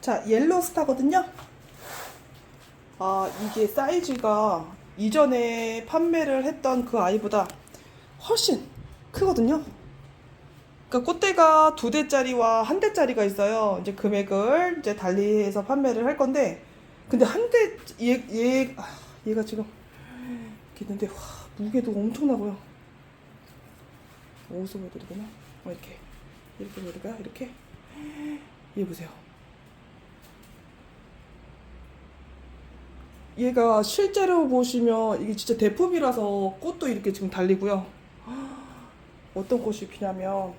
자, 옐로스타거든요. 이게 사이즈가 이전에 판매를 했던 그 아이보다 훨씬 크거든요. 그러니까 꽃대가 2대짜리와 1대짜리가 있어요. 이제 금액을 이제 달리해서 판매를 할 건데, 근데 얘가 지금 이렇게 있는데, 와, 무게도 엄청나고요. 어디서 보여드리나? 이렇게 보여드릴까요? 이렇게. 얘 보세요. 얘가 실제로 보시면 이게 진짜 대품이라서 꽃도 이렇게 지금 달리고요. 어떤 꽃이 피냐면,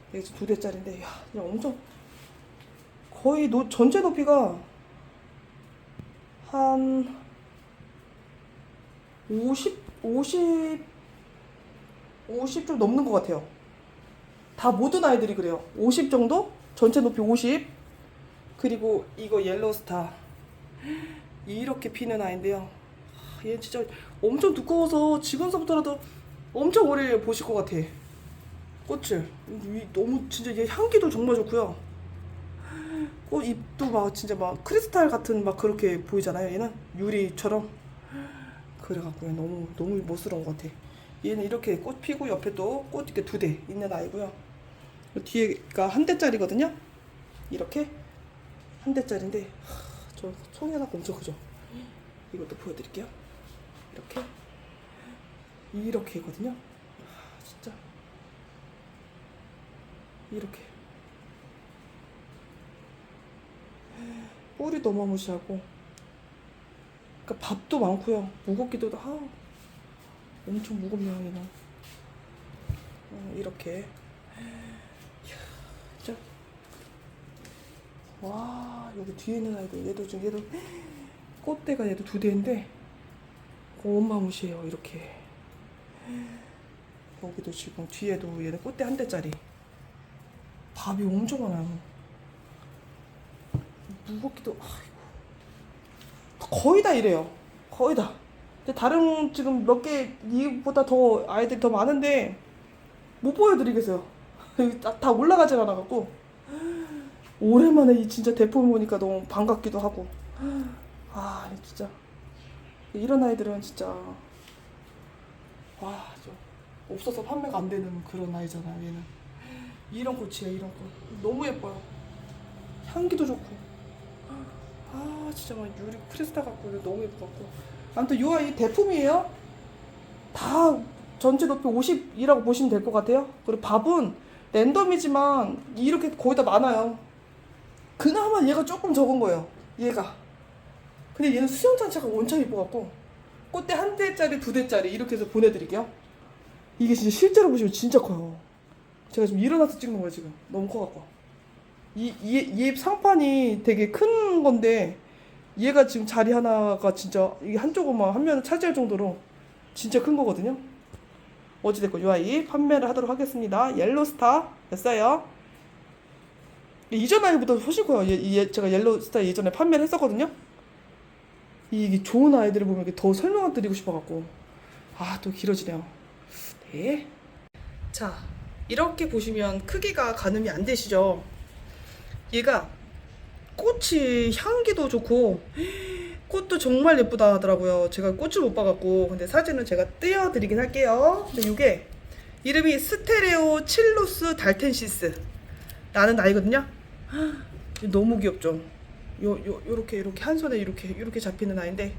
이게 지금 2대짜리인데, 야, 그냥 엄청 거의 전체 높이가 한 50 좀 넘는 것 같아요. 다 모든 아이들이 그래요. 50 정도? 전체 높이 50. 그리고 이거 옐로스타. 이렇게 피는 아이인데요. 얘 진짜 엄청 두꺼워서 지금서부터라도 엄청 오래 보실 것 같아. 꽃을. 너무 진짜 얘 향기도 정말 좋고요. 꽃 잎도 막 진짜 막 크리스탈 같은 막 그렇게 보이잖아요. 얘는 유리처럼. 그래갖고 너무 멋스러운 것 같아. 얘는 이렇게 꽃 피고 옆에 또 꽃 이렇게 2대 있는 아이고요. 뒤에가 1대짜리거든요. 이렇게 1대짜리인데 저 송이 하나 엄청 크죠. 이것도 보여드릴게요. 이렇게 있거든요. 진짜 이렇게 뿌리도 어마무시하고, 그러니까 밥도 많고요. 무겁기도 하고 엄청 무겁네요. 얘는 이렇게. 이야, 진짜. 와, 여기 뒤에 있는 아이도 얘도 꽃대가 얘도 2대인데 어마무시해요. 이렇게. 여기도 지금 뒤에도 얘는 꽃대 1대짜리. 밥이 엄청 많아요. 무겁기도, 거의 다 이래요. 거의 다. 근데 다른 지금 몇 개 이보다 더 아이들이 더 많은데 못 보여드리겠어요. 다 올라가질 않아갖고. 오랜만에 이 진짜 대품 보니까 너무 반갑기도 하고. 진짜 이런 아이들은 진짜 없어서 판매가 안 되는 그런 아이잖아요. 얘는 이런 꽃이에요. 이런 꽃 너무 예뻐요. 향기도 좋고. 진짜 막 유리 크리스탈 같고 너무 예뻐 갖고. 아무튼 이 아이 대품이에요. 다 전체 높이 50이라고 보시면 될 것 같아요. 그리고 밥은 랜덤이지만 이렇게 거의 다 많아요. 그나마 얘가 조금 적은 거예요. 얘가. 근데 얘는 수영 자체가 원참 예뻐갖고 꽃대 1대짜리 2대짜리 이렇게 해서 보내드릴게요. 이게 진짜 실제로 보시면 진짜 커요. 제가 지금 일어나서 찍는 거예요. 지금 너무 커갖고 얘 상판이 되게 큰 건데, 얘가 지금 자리 하나가 진짜 이게 한쪽만 한 면을 차지할 정도로 진짜 큰 거거든요. 어찌됐건 이 아이 판매를 하도록 하겠습니다. 옐로스타 됐어요. 이전 아이보다 훨씬 커요. 제가 옐로스타 예전에 판매를 했었거든요. 이게 좋은 아이들을 보면 더 설명을 드리고 싶어갖고 또 길어지네요. 네. 자, 이렇게 보시면 크기가 가늠이 안 되시죠? 얘가 꽃이 향기도 좋고 꽃도 정말 예쁘다 하더라고요. 제가 꽃을 못 봐갖고. 근데 사진은 제가 띄워드리긴 할게요. 근데 이게 이름이 스테레오 칠루스 달텐시스 라는 아이거든요. 너무 귀엽죠? 요렇게 한 손에 이렇게 잡히는 아이인데,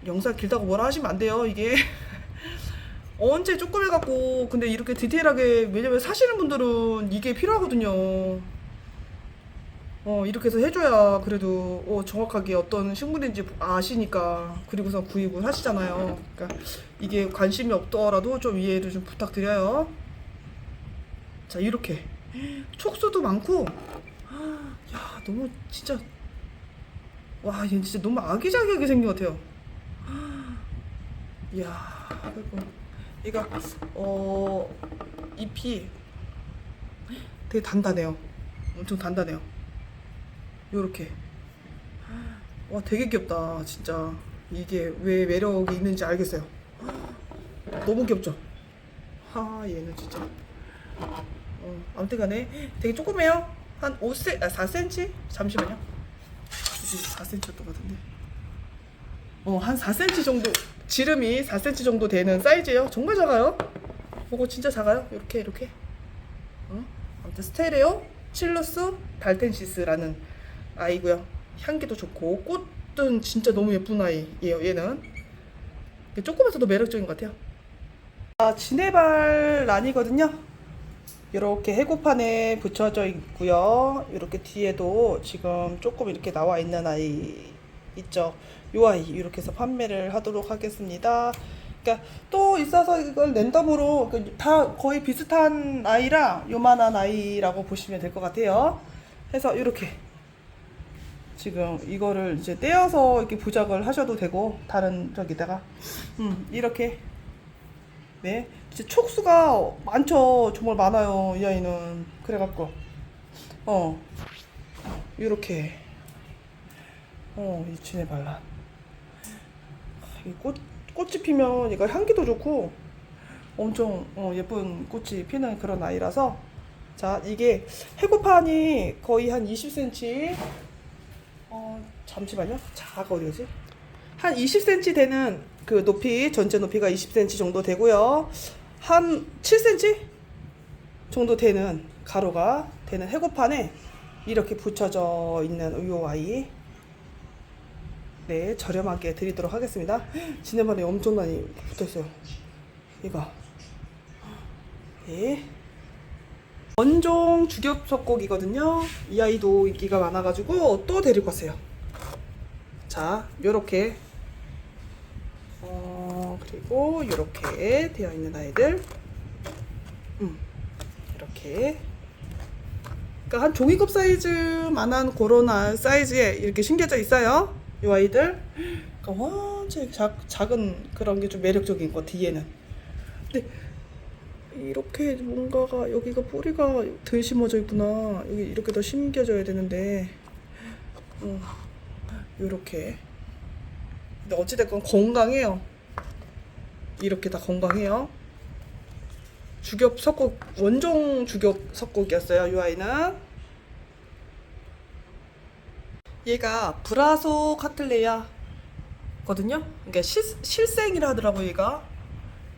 영상 길다고 뭐라 하시면 안 돼요. 이게 언제 조그매갖고. 근데 이렇게 디테일하게, 왜냐면 사시는 분들은 이게 필요하거든요. 이렇게 해서 해줘야 그래도 정확하게 어떤 식물인지 아시니까. 그리고서 구입을 하시잖아요. 그러니까 이게 관심이 없더라도 좀 이해를 좀 부탁드려요. 자, 이렇게 촉수도 많고. 야, 너무 진짜, 와, 얘 진짜 너무 아기자기하게 생긴 것 같아요. 이야, 얘가 잎이 되게 단단해요. 엄청 단단해요. 요렇게. 와, 되게 귀엽다. 진짜 이게 왜 매력이 있는지 알겠어요. 너무 귀엽죠? 얘는 진짜 아무튼 간에 되게 조그매요. 한 4cm? 잠시만요. 4cm였던 것 같은데. 한 4cm 정도, 지름이 4cm 정도 되는 사이즈예요. 정말 작아요. 이거 진짜 작아요. 이렇게. 아무튼 스테레오 칠루스 달텐시스라는 아이고요. 향기도 좋고 꽃은 진짜 너무 예쁜 아이예요. 얘는 조그면서도 매력적인 것 같아요. 지네발 란이거든요. 이렇게 해고판에 붙여져 있고요. 이렇게 뒤에도 지금 조금 이렇게 나와 있는 아이 있죠. 이 아이 이렇게 해서 판매를 하도록 하겠습니다. 그러니까 또 있어서 이걸 랜덤으로 다 거의 비슷한 아이라 요만한 아이라고 보시면 될 것 같아요. 해서 이렇게 지금 이거를 이제 떼어서 이렇게 부작을 하셔도 되고 다른 저기다가 이렇게 네 이제 촉수가 많죠. 정말 많아요. 이 아이는 그래갖고 이렇게 이 지네발란 이 꽃이 피면 얘가 향기도 좋고 엄청 예쁜 꽃이 피는 그런 아이라서 자 이게 해고판이 거의 한 20cm 잠시만요. 자가 어디지? 한 20cm 되는 그 높이 전체 높이가 20cm 정도 되고요. 한 7cm 정도 되는 가로가 되는 해고판에 이렇게 붙여져 있는 이 아이 네 저렴하게 드리도록 하겠습니다. 지난번에 엄청 많이 붙어있어요. 이거 네 원종 주겹석곡이거든요. 이 아이도 인기가 많아가지고 또 데리고 왔어요. 자 요렇게 그리고 이렇게 되어 있는 아이들 이렇게 그러니까 한 종이컵 사이즈만한 그런 사이즈에 이렇게 심겨져 있어요. 이 아이들 그러니까 완전히 작은 그런 게 좀 매력적인 것 같아 얘는. 근데 이렇게 뭔가가 여기가 뿌리가 덜 심어져 있구나. 여기 이렇게 더 심겨져야 되는데 요렇게. 근데 어찌됐건 건강해요. 이렇게 다 건강해요. 주겹 석곡 원종 주겹 석곡이었어요. 이 아이는 얘가 브라소 카틀레야 거든요. 그러니까 실생이라 하더라고요. 얘가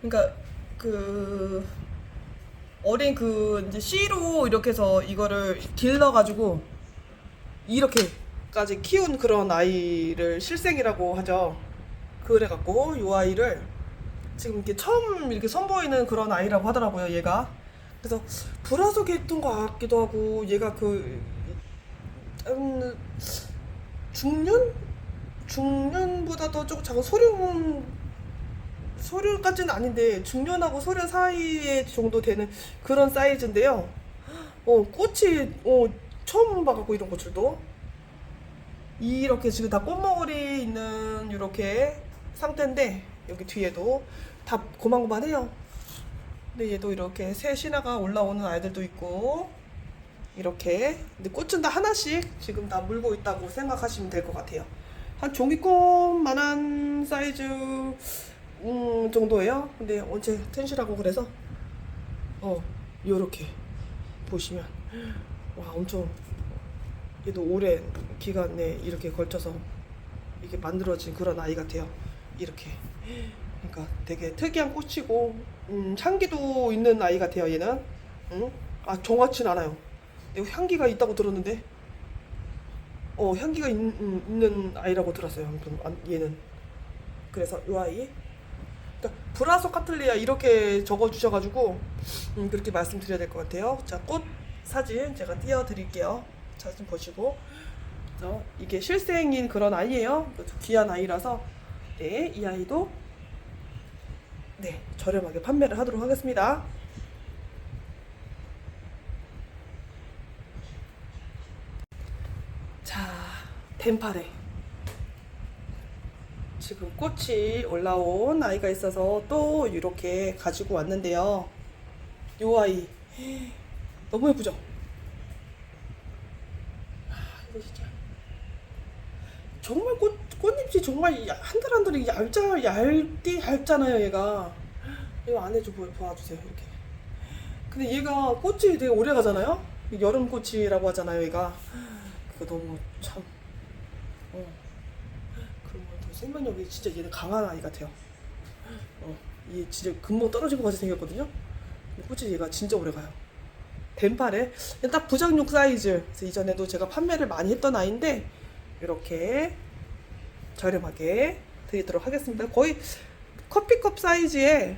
그러니까 그 어린 그 이제 씨로 이렇게 해서 이거를 길러 가지고 이렇게까지 키운 그런 아이를 실생이라고 하죠. 그래갖고 이 아이를 지금 이렇게 처음 이렇게 선보이는 그런 아이라고 하더라고요. 얘가 그래서 브라소 계통 것 같기도 하고 얘가 그 중년보다도 조금 작은 소년까지는 아닌데 중년하고 소년 사이에 정도 되는 그런 사이즈인데요. 꽃이 처음 봐갖고 이런 꽃들도 이렇게 지금 다 꽃먹을이 있는 이렇게 상태인데 여기 뒤에도 다 고만고만해요. 근데 얘도 이렇게 새 신화가 올라오는 아이들도 있고 이렇게 근데 꽃은 다 하나씩 지금 다 물고 있다고 생각하시면 될 것 같아요. 한 종이컵만한 사이즈 정도예요. 근데 언제 텐실하고 그래서 요렇게 보시면 와 엄청 얘도 오랜 기간 내에 이렇게 걸쳐서 이게 만들어진 그런 아이 같아요. 이렇게 그러니까 되게 특이한 꽃이고 향기도 있는 아이 같아요. 얘는 정확진 않아요. 향기가 있다고 들었는데 향기가 있는 아이라고 들었어요. 아무튼 얘는 그래서 이 아이 그러니까 브라소 카틀리아 이렇게 적어주셔가지고 그렇게 말씀드려야 될 것 같아요. 자, 꽃 사진 제가 띄워드릴게요. 사진 보시고 이게 실생인 그런 아이예요. 귀한 아이라서 네, 이 아이도 네 저렴하게 판매를 하도록 하겠습니다. 자, 덴파레 지금 꽃이 올라온 아이가 있어서 또 이렇게 가지고 왔는데요. 이 아이 너무 예쁘죠? 이거 진짜 정말 꽃잎이 정말 한들 얇잖아요. 얘가 이거 안에 좀 보아주세요. 이렇게 근데 얘가 꽃이 되게 오래 가잖아요. 여름 꽃이라고 하잖아요 얘가. 그거 너무 참 그러면 더 생명력이 진짜 얘는 강한 아이 같아요. 얘 진짜 금방 떨어질 것 같이 생겼거든요. 근데 꽃이 얘가 진짜 오래 가요. 덴팔에 딱 부장용 사이즈. 그래서 이전에도 제가 판매를 많이 했던 아이인데 이렇게 저렴하게 드리도록 하겠습니다. 거의 커피컵 사이즈에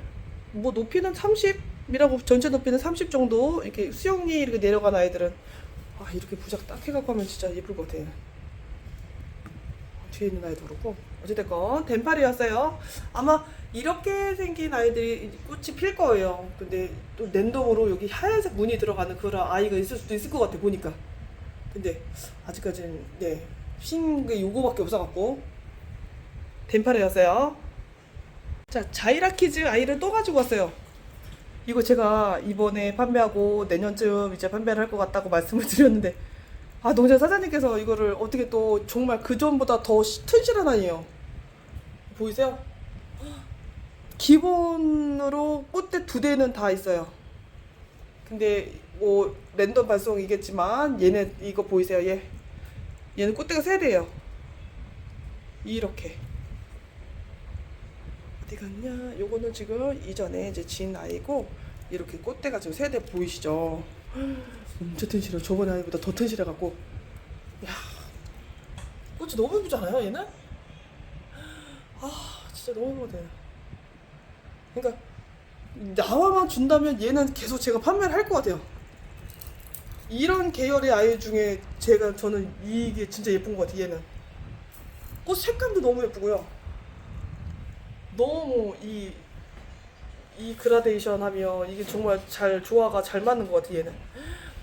뭐 높이는 30이라고, 전체 높이는 30 정도, 이렇게 수영이 이렇게 내려간 아이들은 이렇게 부작 딱 해갖고 하면 진짜 예쁠 것 같아요. 뒤에 있는 아이도 그렇고. 어찌됐건 덴팔이었어요. 아마 이렇게 생긴 아이들이 꽃이 필 거예요. 근데 또 랜덤으로 여기 하얀색 무늬 들어가는 그런 아이가 있을 수도 있을 것 같아 보니까. 근데 아직까지는 핀 게 요거밖에 없어갖고 덴팔이었어요. 자, 자이라키즈 아이를 또 가지고 왔어요. 이거 제가 이번에 판매하고 내년쯤 이제 판매를 할 것 같다고 말씀을 드렸는데, 농장 사장님께서 이거를 어떻게 또 정말 그 전보다 더 튼실한 아이예요. 보이세요? 기본으로 꽃대 2대는 다 있어요. 근데 뭐 랜덤 발송이겠지만 얘는 이거 보이세요? 얘는 꽃대가 3대예요. 이렇게. 어디 갔냐? 요거는 지금 이전에 이제 진 아이고, 이렇게 꽃대가 지금 3대 보이시죠? 엄청 튼실해요. 저번에 아이보다 더 튼실해갖고. 야, 꽃이 너무 예쁘잖아요 얘는? 진짜 너무 예쁘거든요. 그러니까 나와만 준다면 얘는 계속 제가 판매를 할 것 같아요. 이런 계열의 아이 중에 저는 이게 진짜 예쁜 것 같아요. 얘는 꽃 색감도 너무 예쁘고요. 너무 이 그라데이션 하면 이게 정말 잘 조화가 잘 맞는 것 같아. 얘는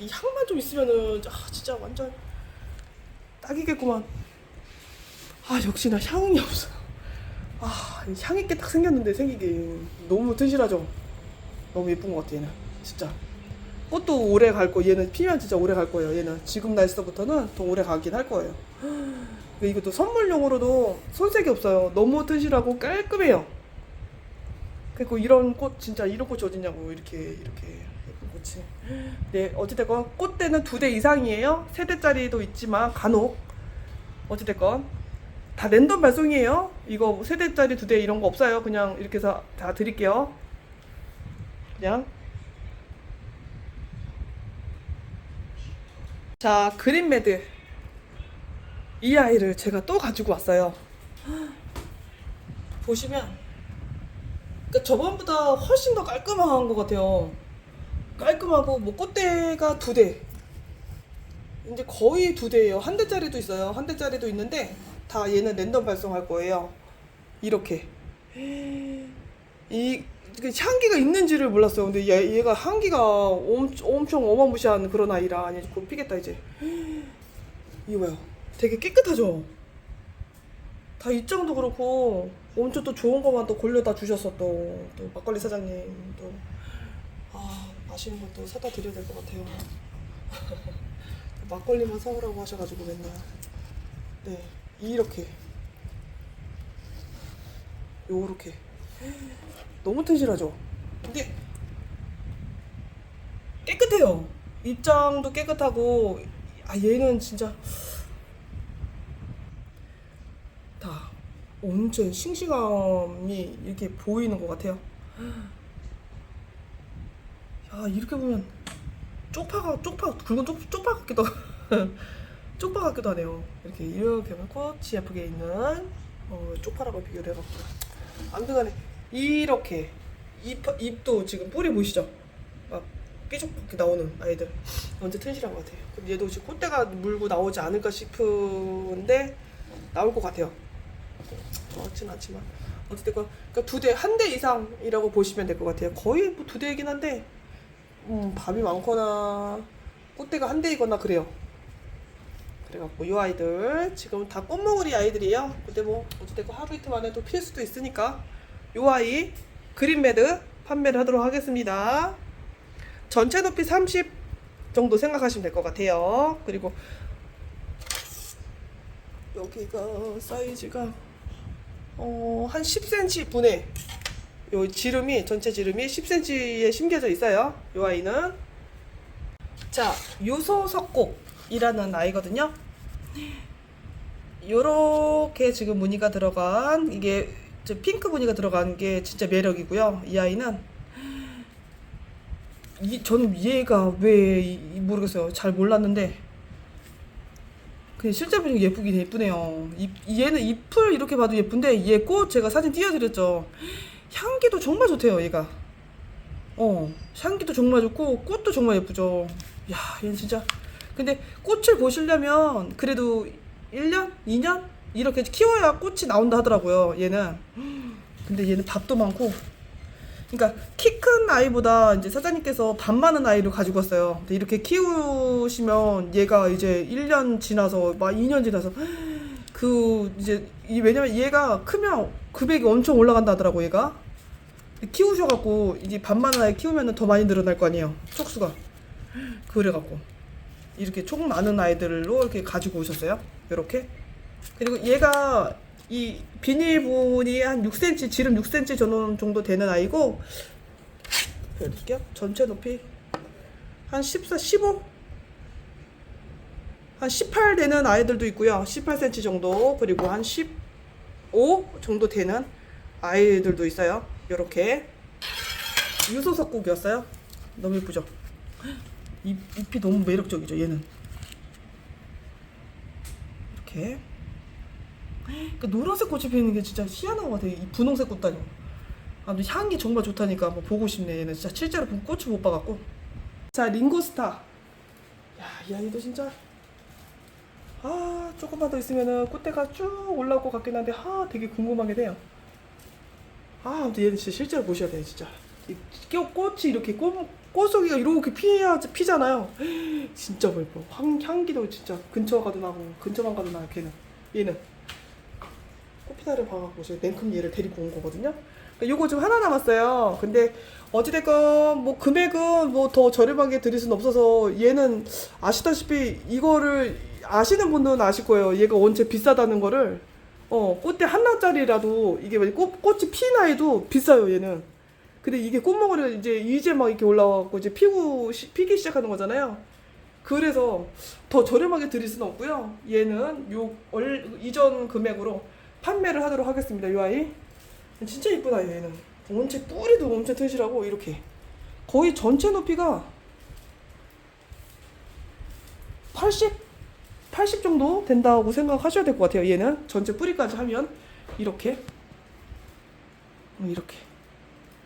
이 향만 좀 있으면은 진짜 완전 딱이겠구만. 역시나 향이 없어. 향 있게 딱 생겼는데 생기게 너무 튼실하죠. 너무 예쁜 것 같아. 얘는 진짜 꽃도 오래 갈 거. 얘는 피면 진짜 오래 갈 거예요. 얘는 지금 날씨부터는 더 오래 가긴 할 거예요. 이것도 선물용으로도 손색이 없어요. 너무 튼실하고 깔끔해요. 그리고 이런 꽃 진짜 이런 꽃이 어딨냐고. 이렇게 예쁜 꽃이. 네, 어찌됐건 꽃대는 2대 이상이에요. 3대짜리도 있지만 간혹. 어찌됐건 다 랜덤 발송이에요. 이거 3대짜리 2대 이런 거 없어요. 그냥 이렇게 해서 다 드릴게요. 그냥. 자, 그린매드. 이 아이를 제가 또 가지고 왔어요. 보시면 그러니까 저번보다 훨씬 더 깔끔한 것 같아요. 깔끔하고 뭐 꽃대가 2대, 이제 거의 2대예요. 1대짜리도 있어요. 1대짜리도 있는데 다 얘는 랜덤 발송할 거예요. 이렇게 이 향기가 있는지를 몰랐어요. 근데 얘가 향기가 엄청 어마무시한 그런 아이라. 아니 곧 피겠다 이제. 이거 봐요. 되게 깨끗하죠. 다 입장도 그렇고 엄청 또 좋은 것만 또 골려다 주셨어. 또 막걸리 사장님 또 맛있는 것도 사다 드려야 될 것 같아요. 막걸리만 사오라고 하셔가지고 맨날. 네, 이렇게 요렇게 너무 튼실하죠. 근데 깨끗해요. 입장도 깨끗하고. 얘는 진짜 다 엄청 싱싱함이 이렇게 보이는 것 같아요. 이렇게 보면 굵은 쪽파 같기도 쪽파 같기도 하네요. 이렇게 보면 꽃이 예쁘게 있는 쪽파라고 비교를 해갖고. 아무튼 간에 이렇게 잎도 지금 뿌리 보이시죠? 막 삐죽삐죽 나오는 아이들 완전 튼실한 것 같아요. 근데 얘도 지금 꽃대가 물고 나오지 않을까 싶은데 나올 것 같아요. 그렇진 않지만 어쨌든 그러니까 2대, 1대 이상이라고 보시면 될 것 같아요. 거의 뭐 2대이긴 한데 밥이 많거나 꽃대가 1대이거나 그래요. 그래갖고 이 아이들 지금 다 꽃몽우리 아이들이에요. 근데 뭐 어쨌든 하루 이틀 만에 또 필 수도 있으니까 이 아이 그린매드 판매를 하도록 하겠습니다. 전체 높이 30 정도 생각하시면 될 것 같아요. 그리고 여기가 사이즈가 한 10cm 분에 요 지름이 전체 지름이 10cm에 심겨져 있어요. 요 아이는. 자, 유소석곡이라는 아이거든요. 요렇게 지금 무늬가 들어간, 이게 핑크 무늬가 들어간 게 진짜 매력이고요. 이 아이는 저는 얘가 왜 모르겠어요. 잘 몰랐는데 그냥 실제 보니까 예쁘긴 예쁘네요. 얘는 잎을 이렇게 봐도 예쁜데 얘 꽃 제가 사진 띄워드렸죠. 향기도 정말 좋대요. 얘가 향기도 정말 좋고 꽃도 정말 예쁘죠. 야, 얘는 진짜. 근데 꽃을 보시려면 그래도 1년? 2년? 이렇게 키워야 꽃이 나온다 하더라고요. 얘는. 근데 얘는 밥도 많고, 그러니까 키 큰 아이보다 이제 사장님께서 밥 많은 아이를 가지고 왔어요. 근데 이렇게 키우시면 얘가 이제 1년 지나서 막 2년 지나서 이제 왜냐면 얘가 크면 금액이 엄청 올라간다 하더라고. 얘가 키우셔갖고 이제 밥 많은 아이 키우면 더 많이 늘어날 거 아니에요, 촉수가. 그래갖고 이렇게 총 많은 아이들로 이렇게 가지고 오셨어요. 이렇게. 그리고 얘가 이 비닐분이 한 6cm, 지름 6cm 정도 되는 아이고, 보여드릴게요. 전체 높이 한 14, 15? 한 18 되는 아이들도 있고요. 18cm 정도, 그리고 한 15 정도 되는 아이들도 있어요. 요렇게 유소석곡이었어요. 너무 예쁘죠? 잎이 너무 매력적이죠. 얘는 이렇게 그 노란색 꽃이 피는 게 진짜 희한한 것 같아요. 이 분홍색 꽃도 아니고. 향이 정말 좋다니까 뭐 보고 싶네. 얘는 진짜 실제로 꽃을 못 봐갖고. 자, 링고스타. 야, 이 아이도 진짜 조금만 더 있으면은 꽃대가 쭉 올라올 것 같긴 한데 되게 궁금하게 돼요. 아무튼 얘는 진짜 실제로 보셔야 돼요. 진짜 꽃이 이렇게 꽃송이가 이렇게 피잖아요. 진짜 예뻐. 향기도 진짜 근처만 가도 나요. 얘는 꽃피다를 봐갖고 제가 냉큼 얘를 데리고 온 거거든요. 요거 좀 하나 남았어요. 근데 어찌됐건 뭐 금액은 뭐 더 저렴하게 드릴 수는 없어서, 얘는 아시다시피 이거를 아시는 분들은 아실 거예요. 얘가 원체 비싸다는 거를. 꽃대 하나짜리라도 이게 꽃이 핀 아이도 비싸요. 얘는. 근데 이게 꽃몽울이 이제 막 이렇게 올라와갖고 이제 피기 시작하는 거잖아요. 그래서 더 저렴하게 드릴 수는 없고요. 얘는 이전 금액으로 판매를 하도록 하겠습니다. 이 아이 진짜 이쁜 아이. 얘는 원체 뿌리도 엄청 튼실하고, 이렇게 거의 전체 높이가 80 정도 된다고 생각하셔야 될 것 같아요. 얘는 전체 뿌리까지 하면 이렇게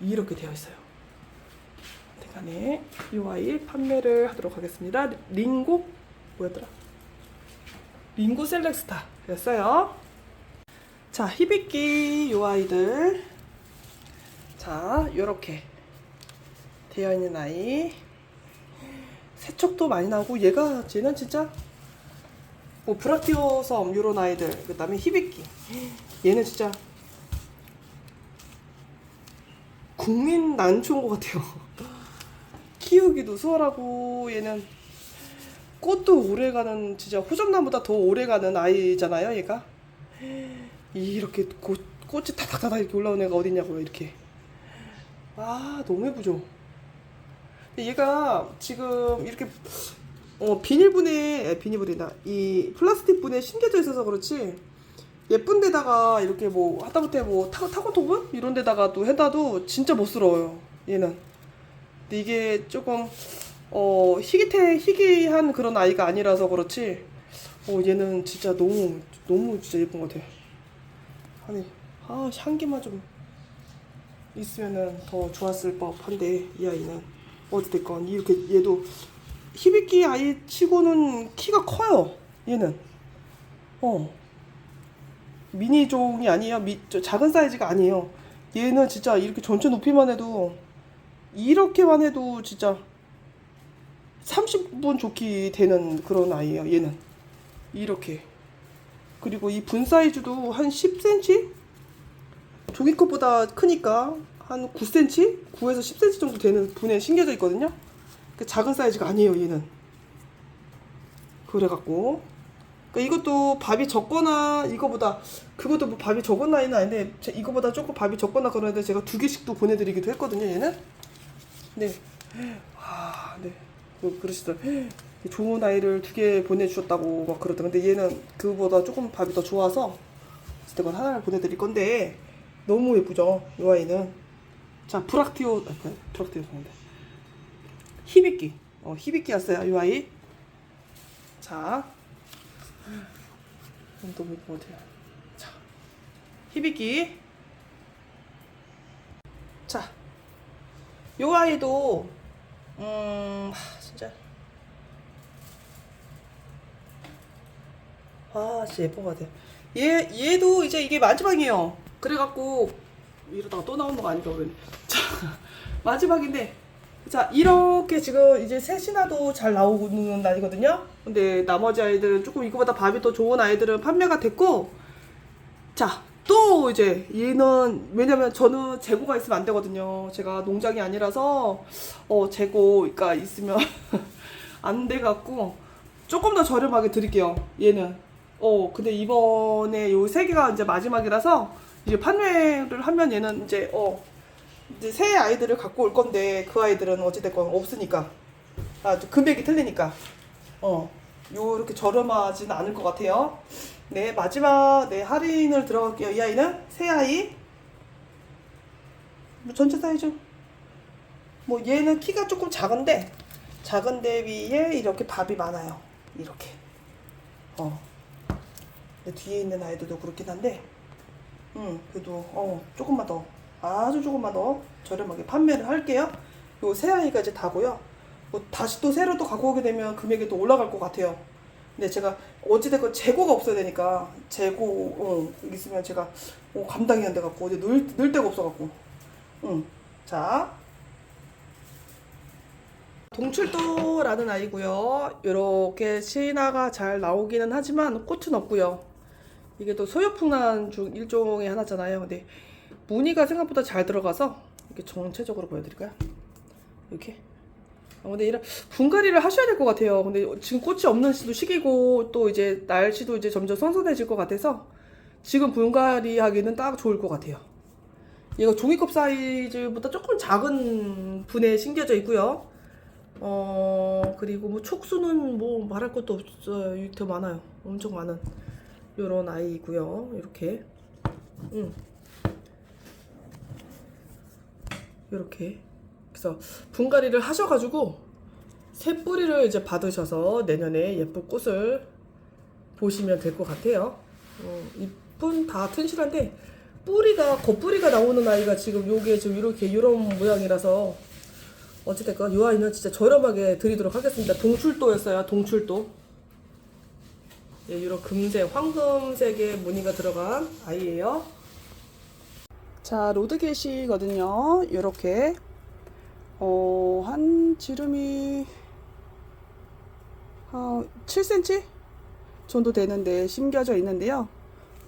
되어 있어요. 대간에 이 아이 판매를 하도록 하겠습니다. 뭐였더라? 링고 셀렉스타였어요. 자, 히비키 요 아이들. 자, 요렇게 되어 있는 아이. 세척도 많이 나고, 쟤는 진짜 뭐 브라키오섬 요런 아이들, 그 다음에 히비키, 얘는 진짜 국민 난초인 것 같아요. 키우기도 수월하고, 얘는 꽃도 오래가는, 진짜 호접나무보다 더 오래가는 아이잖아요. 얘가 이렇게 꽃이 다닥다닥 이렇게 올라오는 애가 어딨냐고요. 이렇게. 너무 예쁘죠. 얘가 지금 이렇게 비닐분이나 이 플라스틱 분에 심겨져 있어서 그렇지, 예쁜 데다가 이렇게 뭐 하다못해 뭐 타고토분 이런 데다가 또 해놔도 진짜 멋스러워요. 얘는. 근데 이게 조금 희귀한 그런 아이가 아니라서 그렇지, 얘는 진짜 너무 진짜 예쁜 것 같아. 향기만 좀 있으면은 더 좋았을 법한데, 이 아이는 어찌됐건 이렇게, 얘도 히비키 아이 치고는 키가 커요. 얘는 미니종이 아니에요. 작은 사이즈가 아니에요. 얘는 진짜 이렇게 전체 높이만 해도, 이렇게만 해도 진짜 30분 좋게 되는 그런 아이예요. 얘는 이렇게. 그리고 이 분 사이즈도 한 10cm? 종이컵보다 크니까 한 9cm? 9에서 10cm 정도 되는 분에 심겨져 있거든요. 작은 사이즈가 아니에요. 얘는. 그래갖고 그러니까 이것도 밥이 적거나 이거보다 그것도 뭐 밥이 적은 나이는 아닌데 이거보다 조금 밥이 적거나 그러는데 제가 2개씩도 보내드리기도 했거든요. 얘는. 네. 네. 뭐 그러시더라고요. 좋은 아이를 2개 보내주셨다고 막 그러더라고요. 근데 얘는 그거보다 조금 밥이 더 좋아서 이건 하나를 보내드릴 건데 너무 예쁘죠? 이 아이는. 자, 브락티오스인데 히비키. 히비키였어요. 이 아이. 자, 너무 예쁜 것 같아요. 자, 히비키. 자, 이 아이도 진짜 진짜 예쁜 것 같아요. 얘도 이제 이게 마지막이에요. 그래갖고 이러다가 또 나오는 거 아닌가 모르겠네. 자, 마지막인데, 자, 이렇게 지금 이제 셋이나도 잘 나오는 아이거든요. 근데 나머지 아이들은 조금 이거보다 밥이 더 좋은 아이들은 판매가 됐고, 자, 또 이제 얘는 왜냐면 저는 재고가 있으면 안 되거든요. 제가 농장이 아니라서 재고가 있으면 안 돼갖고 조금 더 저렴하게 드릴게요. 얘는. 근데 이번에 요 3개가 이제 마지막이라서 이제 판매를 하면 얘는 이제 새 아이들을 갖고 올 건데 그 아이들은 어찌됐건 없으니까 금액이 틀리니까 요렇게 저렴하지는 않을 것 같아요. 네, 마지막 할인을 들어갈게요. 이 아이는 새 아이 전체 사이즈 뭐 얘는 키가 조금 작은데 위에 이렇게 밥이 많아요. 이렇게 뒤에 있는 아이들도 그렇긴 한데 그래도 조금만 더 아주 조금만 더 저렴하게 판매를 할게요. 요 새 아이가 이제 다고요. 뭐 다시 또 새로 또 갖고 오게 되면 금액이 또 올라갈 것 같아요. 근데 제가 어찌됐건 재고가 없어야 되니까 재고 있으면 제가 감당이 안 돼갖고 어디 넣을 데가 없어갖고 자, 동출도라는 아이고요. 이렇게 신화가 잘 나오기는 하지만 꽃은 없고요. 이게 또 소요풍란 중 일종의 하나잖아요. 근데 무늬가 생각보다 잘 들어가서 이렇게 전체적으로 보여드릴까요? 이렇게. 근데 이런 분갈이를 하셔야 될 것 같아요. 근데 지금 꽃이 없는 시기고 또 이제 날씨도 이제 점점 선선해질 것 같아서 지금 분갈이 하기는 딱 좋을 것 같아요. 얘가 종이컵 사이즈보다 조금 작은 분에 심겨져 있고요. 그리고 뭐 촉수는 뭐 말할 것도 없어요. 더 많아요. 엄청 많은 요런 아이고요. 이렇게 이렇게 그래서 분갈이를 하셔가지고 새 뿌리를 이제 받으셔서 내년에 예쁜 꽃을 보시면 될 것 같아요. 잎은 다 튼실한데 겉뿌리가 나오는 아이가 지금 요게 지금 이런 모양이라서 어찌됐건 이 아이는 진짜 저렴하게 드리도록 하겠습니다. 동출도였어요. 동출도. 예, 이런 금색, 황금색의 무늬가 들어간 아이예요. 자, 로드겟이거든요. 이렇게 한 지름이 7cm 정도 되는데 심겨져 있는데요.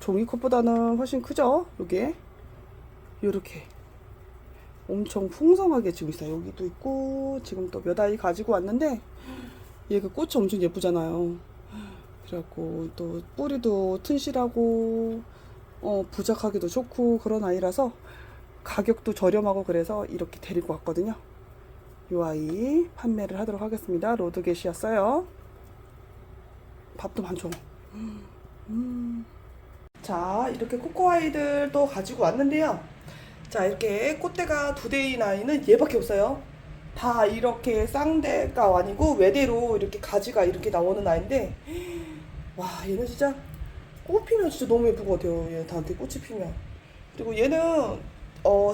종이컵보다는 훨씬 크죠? 요게 요렇게 엄청 풍성하게 지금 있어요. 여기도 있고 지금 또 몇 아이 가지고 왔는데 얘가 꽃이 엄청 예쁘잖아요. 그래갖고 또 뿌리도 튼실하고 부작하기도 좋고 그런 아이라서 가격도 저렴하고 그래서 이렇게 데리고 왔거든요. 이 아이 판매를 하도록 하겠습니다. 로드겟이었어요. 밥도 많죠. 자, 이렇게 코코아이들도 가지고 왔는데요. 자, 이렇게 꽃대가 2대인 아이는 얘밖에 없어요. 다 이렇게 쌍대가 아니고 외대로 이렇게 가지가 이렇게 나오는 아이인데 와, 얘는 진짜 꽃 피면 진짜 너무 예쁠 것 같아요. 얘 다한테 꽃이 피면. 그리고 얘는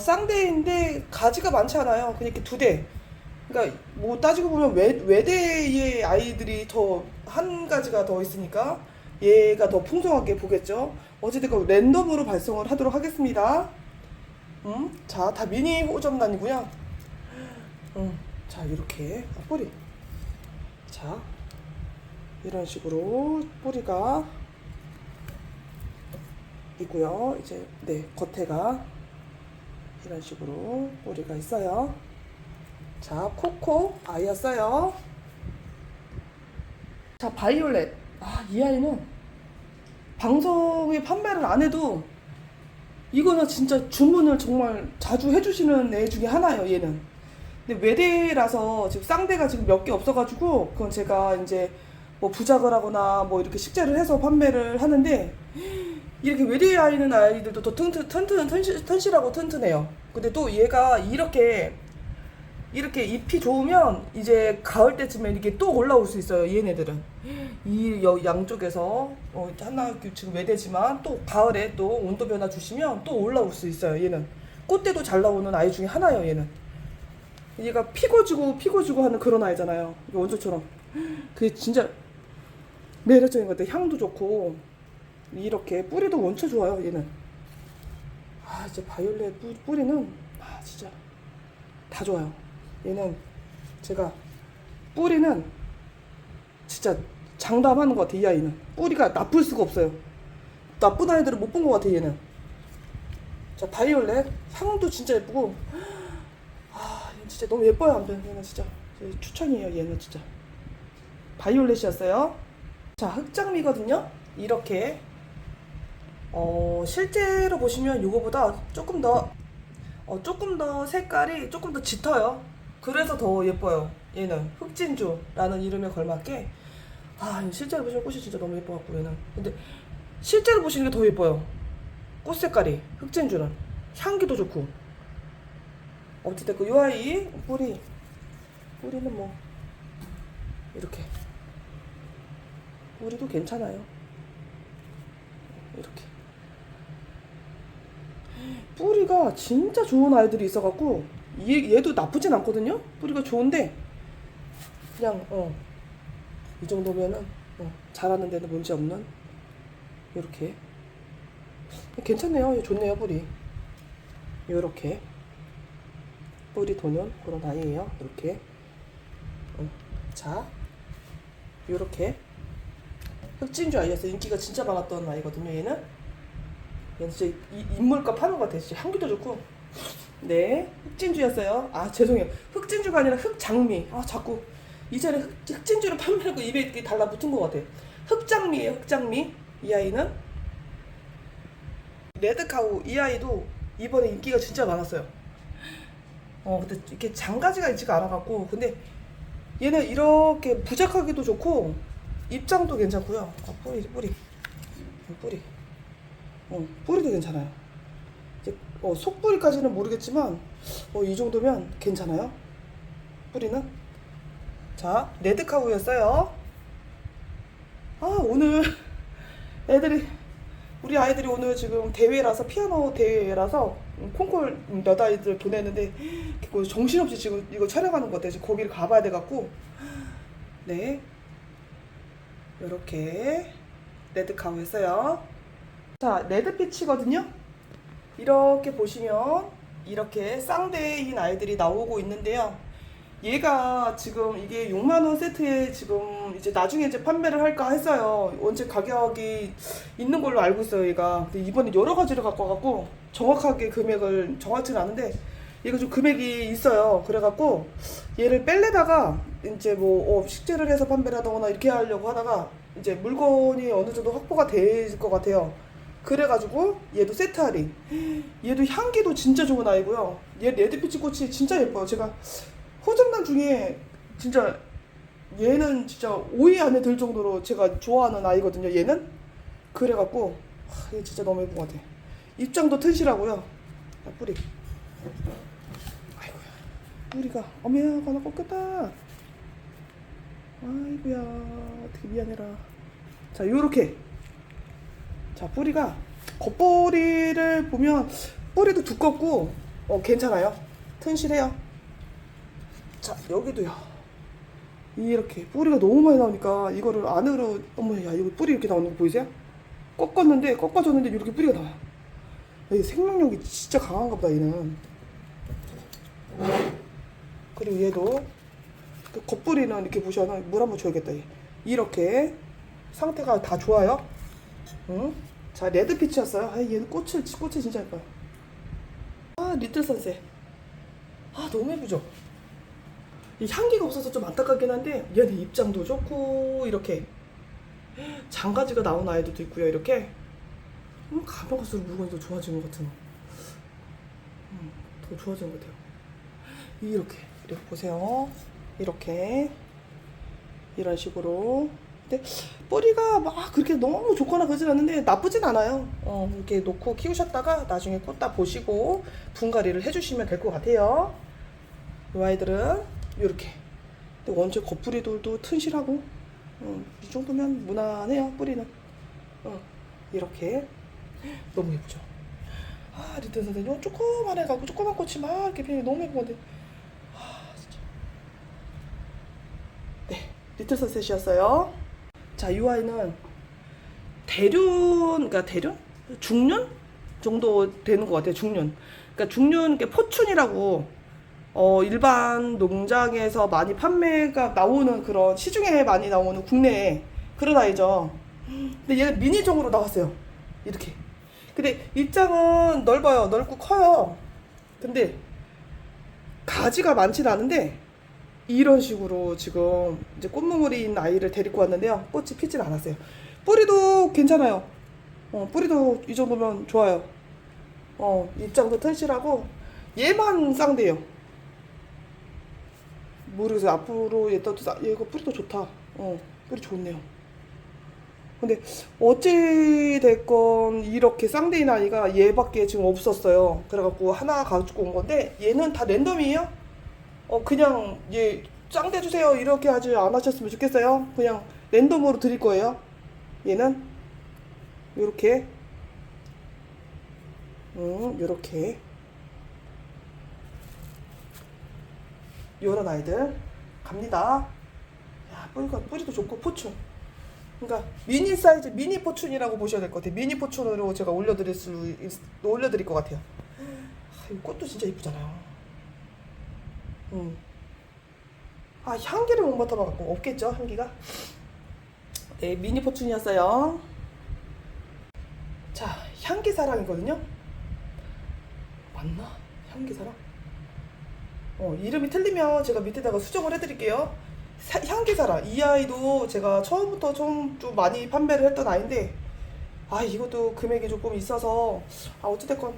쌍대인데 가지가 많지 않아요. 그냥 이렇게 2대. 그러니까 뭐 따지고 보면 외대의 아이들이 더 한 가지가 더 있으니까 얘가 더 풍성하게 보겠죠. 어찌됐건 랜덤으로 발송을 하도록 하겠습니다. 자, 다 미니 호접란이고요. 자, 이렇게 뿌리. 자, 이런 식으로 뿌리가 있고요. 이제 겉에가 이런 식으로 뿌리가 있어요. 자, 코코 아이였어요. 자, 바이올렛. 이 아이는 방송에 판매를 안 해도 이거는 진짜 주문을 정말 자주 해주시는 애 중에 하나예요, 얘는. 근데 외대라서 지금 쌍대가 지금 몇 개 없어가지고 그건 제가 이제 뭐 부작을 하거나 뭐 이렇게 식재를 해서 판매를 하는데, 이렇게 외대 아이는 아이들도 더 튼실하고 튼튼해요. 근데 또 얘가 이렇게 잎이 좋으면 이제 가을 때쯤에 이게 또 올라올 수 있어요. 얘네들은 이 양쪽에서 하나 지금 외대지만 또 가을에 또 온도 변화 주시면 또 올라올 수 있어요. 얘는 꽃대도 잘 나오는 아이 중에 하나예요. 얘가 피고지고 하는 그런 아이잖아요. 원조처럼. 그게 진짜 매력적인 것 같아요. 향도 좋고 이렇게 뿌리도 원체 좋아요. 얘는 이제 바이올렛 뿌리는 진짜 다 좋아요. 얘는 제가 뿌리는 진짜 장담하는 것 같아. 이 아이는 뿌리가 나쁠 수가 없어요. 나쁜 아이들은 못 본 것 같아. 얘는 자, 바이올렛 향도 진짜 예쁘고 얘는 진짜 너무 예뻐요. 아무튼 얘는 진짜 추천이에요. 얘는 진짜 바이올렛이었어요. 자, 흑장미거든요. 이렇게 실제로 보시면 이거보다 조금 더 색깔이 조금 더 짙어요. 그래서 더 예뻐요. 얘는 흑진주라는 이름에 걸맞게 실제로 보시면 꽃이 진짜 너무 예뻐갖고 얘는. 근데 실제로 보시는 게 더 예뻐요. 꽃 색깔이 흑진주는 향기도 좋고. 어찌됐건 이 아이 뿌리는 뭐 이렇게 뿌리도 괜찮아요. 이렇게 뿌리가 진짜 좋은 아이들이 있어갖고 얘도 나쁘진 않거든요. 뿌리가 좋은데 그냥 이 정도면은 자라는 데는 문제 없는 이렇게 괜찮네요. 좋네요. 뿌리 이렇게 뿌리 도는 그런 아이예요. 이렇게 자, 이렇게 흑진주 아이였어요. 인기가 진짜 많았던 아이거든요. 얘는 진짜 인물값 하는 것 같아요. 진짜 향기도 좋고. 네, 흑진주였어요. 죄송해요. 흑진주가 아니라 흑장미. 자꾸 이 자리에 흑진주를 판매하고 입에 이렇게 달라붙은 것 같아요. 흑장미예요. 흑장미. 이 아이는 레드카우. 이 아이도 이번에 인기가 진짜 많았어요. 근데 이렇게 장가지가 있지가 않아갖고. 근데 얘는 이렇게 부작하기도 좋고 입장도 괜찮고요. 뿌리 뿌리도 괜찮아요. 이제 속뿌리까지는 모르겠지만 이 정도면 괜찮아요. 뿌리는. 자, 레드카우였어요. 오늘 우리 아이들이 오늘 지금 대회라서, 피아노 대회라서 콩쿨 몇 아이들 보내는데 정신없이 지금 이거 촬영하는 것 같아요. 지금 거기를 가봐야 돼갖고. 네, 이렇게 레드카우 했어요. 자, 레드피치거든요. 이렇게 보시면 이렇게 쌍대인 아이들이 나오고 있는데요. 얘가 지금 이게 6만원 세트에 지금 이제 나중에 이제 판매를 할까 했어요. 언제 가격이 있는 걸로 알고 있어요. 얘가. 근데 이번에 여러 가지를 갖고 와갖고 정확하게 금액을 정하지는 않은데 얘가 좀 금액이 있어요. 그래갖고 얘를 뺄래다가 이제 뭐 식재를 해서 판매를 하거나 이렇게 하려고 하다가 이제 물건이 어느 정도 확보가 될 것 같아요. 그래가지고 얘도 세트 할인. 얘도 향기도 진짜 좋은 아이고요. 얘 레드피치 꽃이 진짜 예뻐요. 제가 호접란 중에 진짜 얘는 진짜 5위 안에 들 정도로 제가 좋아하는 아이거든요. 얘는. 그래갖고 얘 진짜 너무 예쁜 것 같아. 입장도 튼실하고요. 뿌리. 아이고야, 뿌리가 어머야 하나 꺾였다. 아이고야, 어떻게 미안해라. 자, 요렇게. 자, 뿌리가 겉뿌리를 보면 뿌리도 두껍고 괜찮아요. 튼실해요. 자, 여기도요. 이렇게 뿌리가 너무 많이 나오니까 이거를 안으로, 어머야, 이거 뿌리 이렇게 나오는 거 보이세요? 꺾어졌는데 이렇게 뿌리가 나와요. 이 생명력이 진짜 강한가 보다. 얘는. 그리고 얘도 그 겉뿌리는 이렇게 보시면 물 한번 줘야겠다. 얘. 이렇게 상태가 다 좋아요. 자, 레드피치였어요. 얘는 꽃이 진짜 예뻐요. 리틀 선셋. 너무 예쁘죠? 이 향기가 없어서 좀 안타깝긴 한데 얘는 입장도 좋고 이렇게 장가지가 나온 아이들도 있고요. 이렇게 가면 갈수록 물건이 더 좋아지는 것 같은 더 좋아지는 것 같아요. 이렇게 보세요. 이렇게 이런 식으로. 근데 뿌리가 막 그렇게 너무 좋거나 그러진 않는데 나쁘진 않아요. 이렇게 놓고 키우셨다가 나중에 꽂다 보시고 분갈이를 해주시면 될 것 같아요. 이 아이들은 이렇게. 근데 원체 겉뿌리들도 튼실하고 이 정도면 무난해요. 뿌리는 이렇게 너무 예쁘죠. 아, 리틀 선생님 조그만 해 갖고 조그만 꽃이 막 이렇게 피는 게 너무 예쁜 건데. 아, 진짜. 네, 리틀 선셋이었어요. 자, 이 아이는 대륜, 그러니까 대륜? 중륜 정도 되는 것 같아요. 중륜. 그러니까 중륜, 포춘이라고 일반 농장에서 많이 판매가 나오는 그런 시중에 많이 나오는 국내에 그런 아이죠. 근데 얘는 미니종으로 나왔어요. 이렇게. 근데 입장은 넓어요. 넓고 커요. 근데 가지가 많진 않은데 이런 식으로 지금 이제 꽃무물인 아이를 데리고 왔는데요. 꽃이 피진 않았어요. 뿌리도 괜찮아요. 뿌리도 이 정도면 좋아요. 입장도 튼실하고 얘만 쌍대예요. 모르겠어요. 앞으로 얘가 뿌리도 좋다. 뿌리 좋네요. 근데 어찌됐건 이렇게 쌍대인 아이가 얘밖에 지금 없었어요. 그래갖고 하나 가지고 온 건데 얘는 다 랜덤이에요. 그냥 얘 쌍대 주세요 이렇게 하지 않으셨으면 좋겠어요. 그냥 랜덤으로 드릴 거예요. 얘는 요렇게 요렇게 요런 아이들 갑니다. 야, 뿌리도 좋고 포춘. 그러니까 미니 사이즈 미니 포춘이라고 보셔야 될 것 같아요. 미니 포춘으로 제가 올려드릴 것 같아요. 이 꽃도 진짜 이쁘잖아요. 향기를 못 맡아봐갖고 없겠죠, 향기가. 네, 미니 포춘이었어요. 자, 향기사랑이거든요. 맞나? 향기사랑? 이름이 틀리면 제가 밑에다가 수정을 해드릴게요. 향기사랑. 이 아이도 제가 처음부터 좀 많이 판매를 했던 아이인데, 이것도 금액이 조금 있어서, 어찌됐건,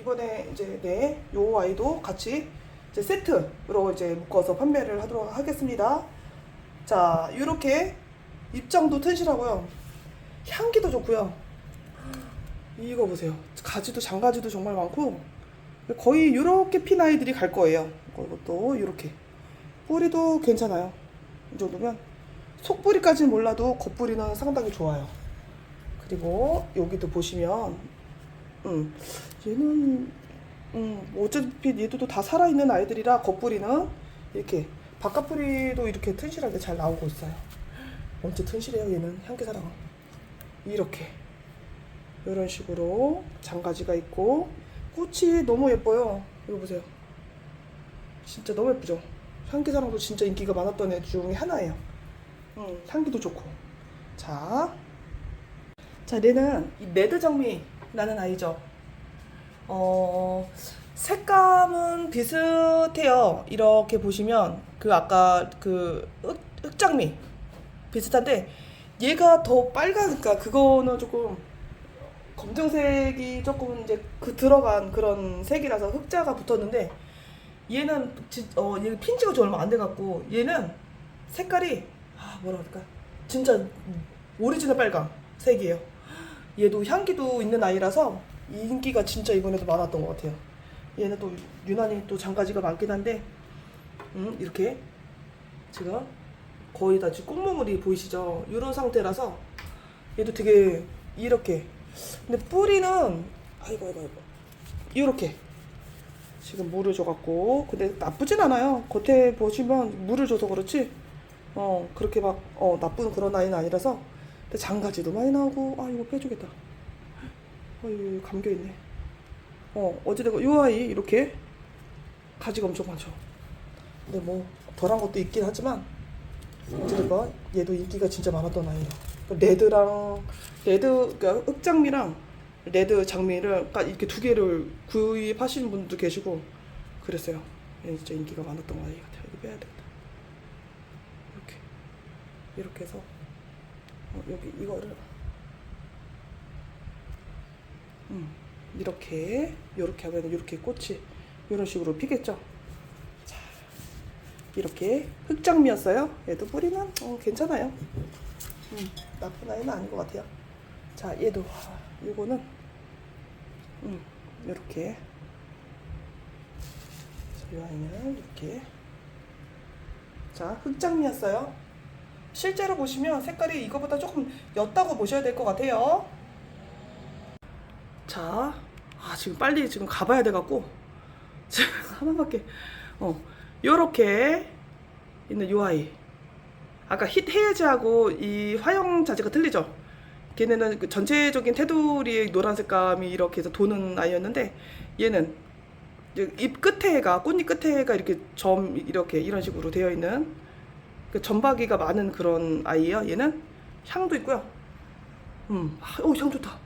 이번에 이제, 요 아이도 같이 이제 세트로 이제 묶어서 판매를 하도록 하겠습니다. 자, 이렇게 입장도 튼실하고요. 향기도 좋고요. 이거 보세요. 가지도 장가지도 정말 많고 거의 이렇게 핀 아이들이 갈 거예요. 이것도 이렇게 뿌리도 괜찮아요. 이 정도면 속뿌리까지는 몰라도 겉뿌리는 상당히 좋아요. 그리고 여기도 보시면 얘는 어차피 얘도 다 살아있는 아이들이라 겉뿌리는 이렇게 바깥뿌리도 이렇게 튼실하게 잘 나오고 있어요. 엄청 튼실해요. 얘는 향기사랑은 이렇게 이런 식으로 장가지가 있고 꽃이 너무 예뻐요. 이거 보세요. 진짜 너무 예쁘죠. 향기사랑도 진짜 인기가 많았던 애 중에 하나예요. 향기도 좋고. 자, 얘는 이 레드 장미라는 아이죠. 색감은 비슷해요. 이렇게 보시면 아까 흑장미 비슷한데 얘가 더 빨가니까 그거는 조금 검정색이 조금 이제 들어간 그런 색이라서 흑자가 붙었는데 얘는 얘는 핀지가 좀 얼마 안 돼갖고 얘는 색깔이 뭐라 그럴까 진짜 오리지널 빨강 색이에요. 얘도 향기도 있는 아이라서 인기가 진짜 이번에도 많았던 것 같아요. 얘는 또 유난히 또 장가지가 많긴 한데 이렇게 지금 거의 다 지금 꽃무물이 보이시죠? 이런 상태라서 얘도 되게 이렇게 근데 뿌리는 아이고 이렇게 지금 물을 줘갖고 근데 나쁘진 않아요. 겉에 보시면 물을 줘서 그렇지 그렇게 막 나쁜 그런 아이는 아니라서 근데 장가지도 많이 나오고 이거 빼주겠다. 감겨있네. 어찌되건 이 아이 이렇게 가지가 엄청 많죠. 근데 뭐 덜한 것도 있긴 하지만 어찌되건 얘도 인기가 진짜 많았던 아이예요. 그러니까 흑장미랑 레드 장미를 그러니까 이렇게 두 개를 구입하시는 분도 계시고 그랬어요. 얘는 진짜 인기가 많았던 아이 같아요. 이거 빼야 되겠다. 이렇게 해서 여기 이거를 이렇게 하면 이렇게 꽃이 이런 식으로 피겠죠. 자, 이렇게 흑장미였어요. 얘도 뿌리는 괜찮아요. 나쁜 아이는 아닌 것 같아요. 자, 얘도 이거는 이렇게 이 아이는 이렇게 자 흑장미였어요. 실제로 보시면 색깔이 이거보다 조금 옅다고 보셔야 될 것 같아요. 자, 지금 빨리 지금 가봐야 돼갖고 지금 하나밖에 요렇게 있는 요 아이 아까 힛 헤이즈하고 이 화형 자체가 틀리죠. 걔네는 그 전체적인 테두리의 노란 색감이 이렇게 해서 도는 아이였는데 얘는 잎 끝에가 꽃잎 끝에가 이렇게 점 이렇게 이런 식으로 되어 있는 그 점박이가 많은 그런 아이예요. 얘는 향도 있고요. 향 좋다.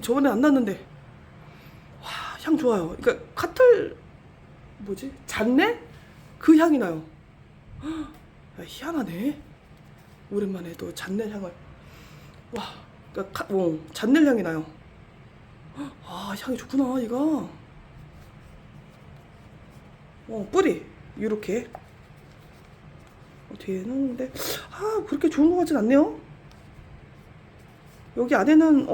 저번에 안 났는데 와, 향 좋아요. 그러니까 카틀 뭐지? 잔넬? 그 향이 나요. 희한하네. 오랜만에 또 잔넬 향을 와, 그러니까 잔넬 향이 나요. 향이 좋구나 이거. 뿌리 이렇게 뒤에는 근데 그렇게 좋은 것 같진 않네요. 여기 안에는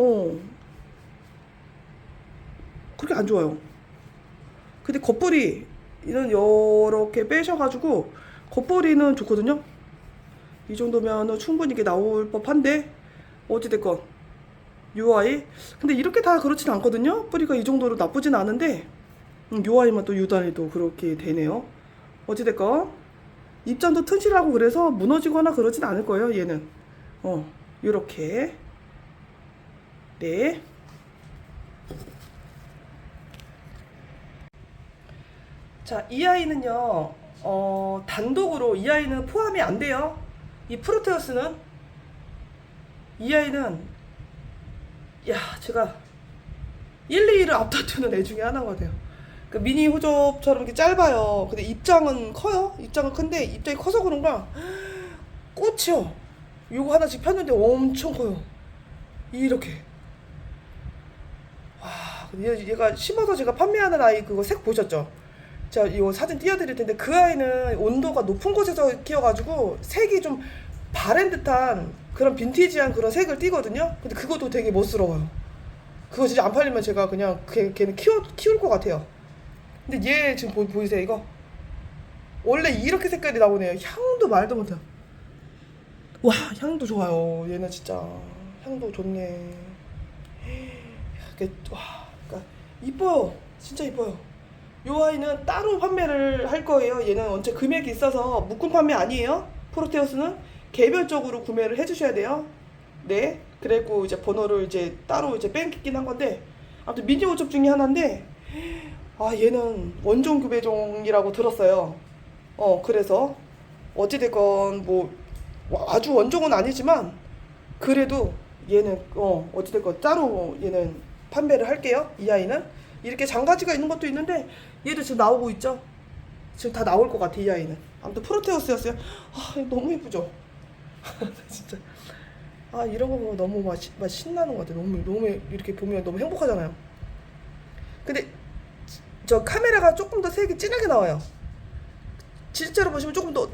그렇게 안 좋아요. 근데 겉뿌리는 이렇게 빼셔가지고 겉뿌리는 좋거든요. 이 정도면 충분히 이게 나올 법한데 어찌됐건 요 아이 근데 이렇게 다 그렇진 않거든요. 뿌리가 이 정도로 나쁘진 않은데 요 아이만 또 유단히도 그렇게 되네요. 어찌됐건 입장도 튼실하고 그래서 무너지거나 그러진 않을 거예요. 얘는 요렇게 네. 자, 이 아이는요 단독으로 이 아이는 포함이 안 돼요. 이 프로테우스는 이 아이는 제가 1, 2위를 앞다투는 애 중에 하나가 돼요. 그 미니 호접처럼 이렇게 짧아요. 근데 입장은 커요. 입장은 큰데 입장이 커서 그런가 꽃이요. 요거 하나씩 폈는데 엄청 커요. 이렇게. 얘가 심어서 제가 판매하는 아이 그거 색 보셨죠? 제가 이거 사진 띄워드릴 텐데 그 아이는 온도가 높은 곳에서 키워가지고 색이 좀 바랜 듯한 그런 빈티지한 그런 색을 띠거든요. 근데 그것도 되게 멋스러워요. 그거 진짜 안 팔리면 제가 그냥 걔는 키울 것 같아요. 근데 얘 지금 보이세요 이거? 원래 이렇게 색깔이 나오네요. 향도 말도 못해요. 와, 향도 좋아요. 얘는 진짜 향도 좋네. 그러니까 이뻐요. 진짜 이뻐요. 요 아이는 따로 판매를 할 거예요. 얘는 원체 금액이 있어서 묶음 판매 아니에요. 프로테우스는 개별적으로 구매를 해주셔야 돼요. 네. 그리고 이제 번호를 이제 따로 이제 뺑기긴 한 건데 아무튼 미니 호접 중에 하나인데 얘는 원종 교배종이라고 들었어요. 그래서 어찌됐건 뭐 아주 원종은 아니지만 그래도 얘는 어찌됐건 따로 얘는 판매를 할게요. 이 아이는 이렇게 장가지가 있는 것도 있는데 얘도 지금 나오고 있죠. 지금 다 나올 것 같아 이 아이는. 아무튼 프로테우스였어요. 너무 예쁘죠. 진짜 이런 거 보면 너무 막 신나는 것 같아. 너무 이렇게 보면 너무 행복하잖아요. 근데 저 카메라가 조금 더 색이 진하게 나와요. 실제로 보시면 조금 더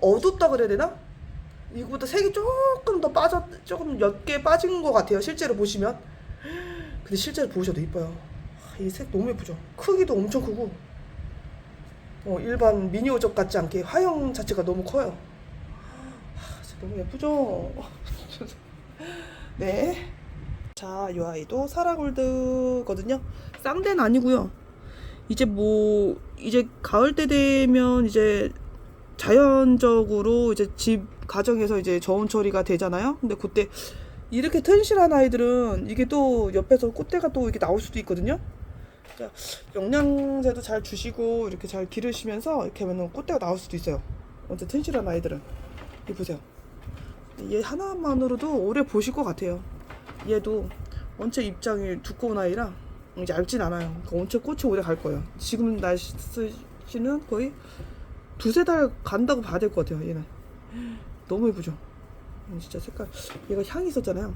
어둡다 그래야 되나? 이거보다 색이 조금 더 조금 옅게 빠진 것 같아요. 실제로 보시면. 근데 실제로 보셔도 이뻐요. 이 색 너무 예쁘죠. 크기도 엄청 크고 일반 미니 호접 같지 않게 화형 자체가 너무 커요. 진짜 너무 예쁘죠. 네. 자, 이 아이도 사라골드거든요. 쌍대는 아니고요. 이제 가을 때 되면 이제 자연적으로 이제 집 가정에서 이제 저온 처리가 되잖아요. 근데 그때 이렇게 튼실한 아이들은 이게 또 옆에서 꽃대가 또 이렇게 나올 수도 있거든요. 자, 영양제도 잘 주시고 이렇게 잘 기르시면서 이렇게 하면 꽃대가 나올 수도 있어요. 완전 튼실한 아이들은. 이 보세요. 얘 하나만으로도 오래 보실 것 같아요. 얘도 원체 입장이 두꺼운 아이라 이제 얇진 않아요. 그러니까 원체 꽃이 오래 갈 거예요. 지금 날씨는 거의 두세 달 간다고 봐야 될 것 같아요. 얘는 너무 예쁘죠? 진짜 색깔. 얘가 향이 있었잖아요.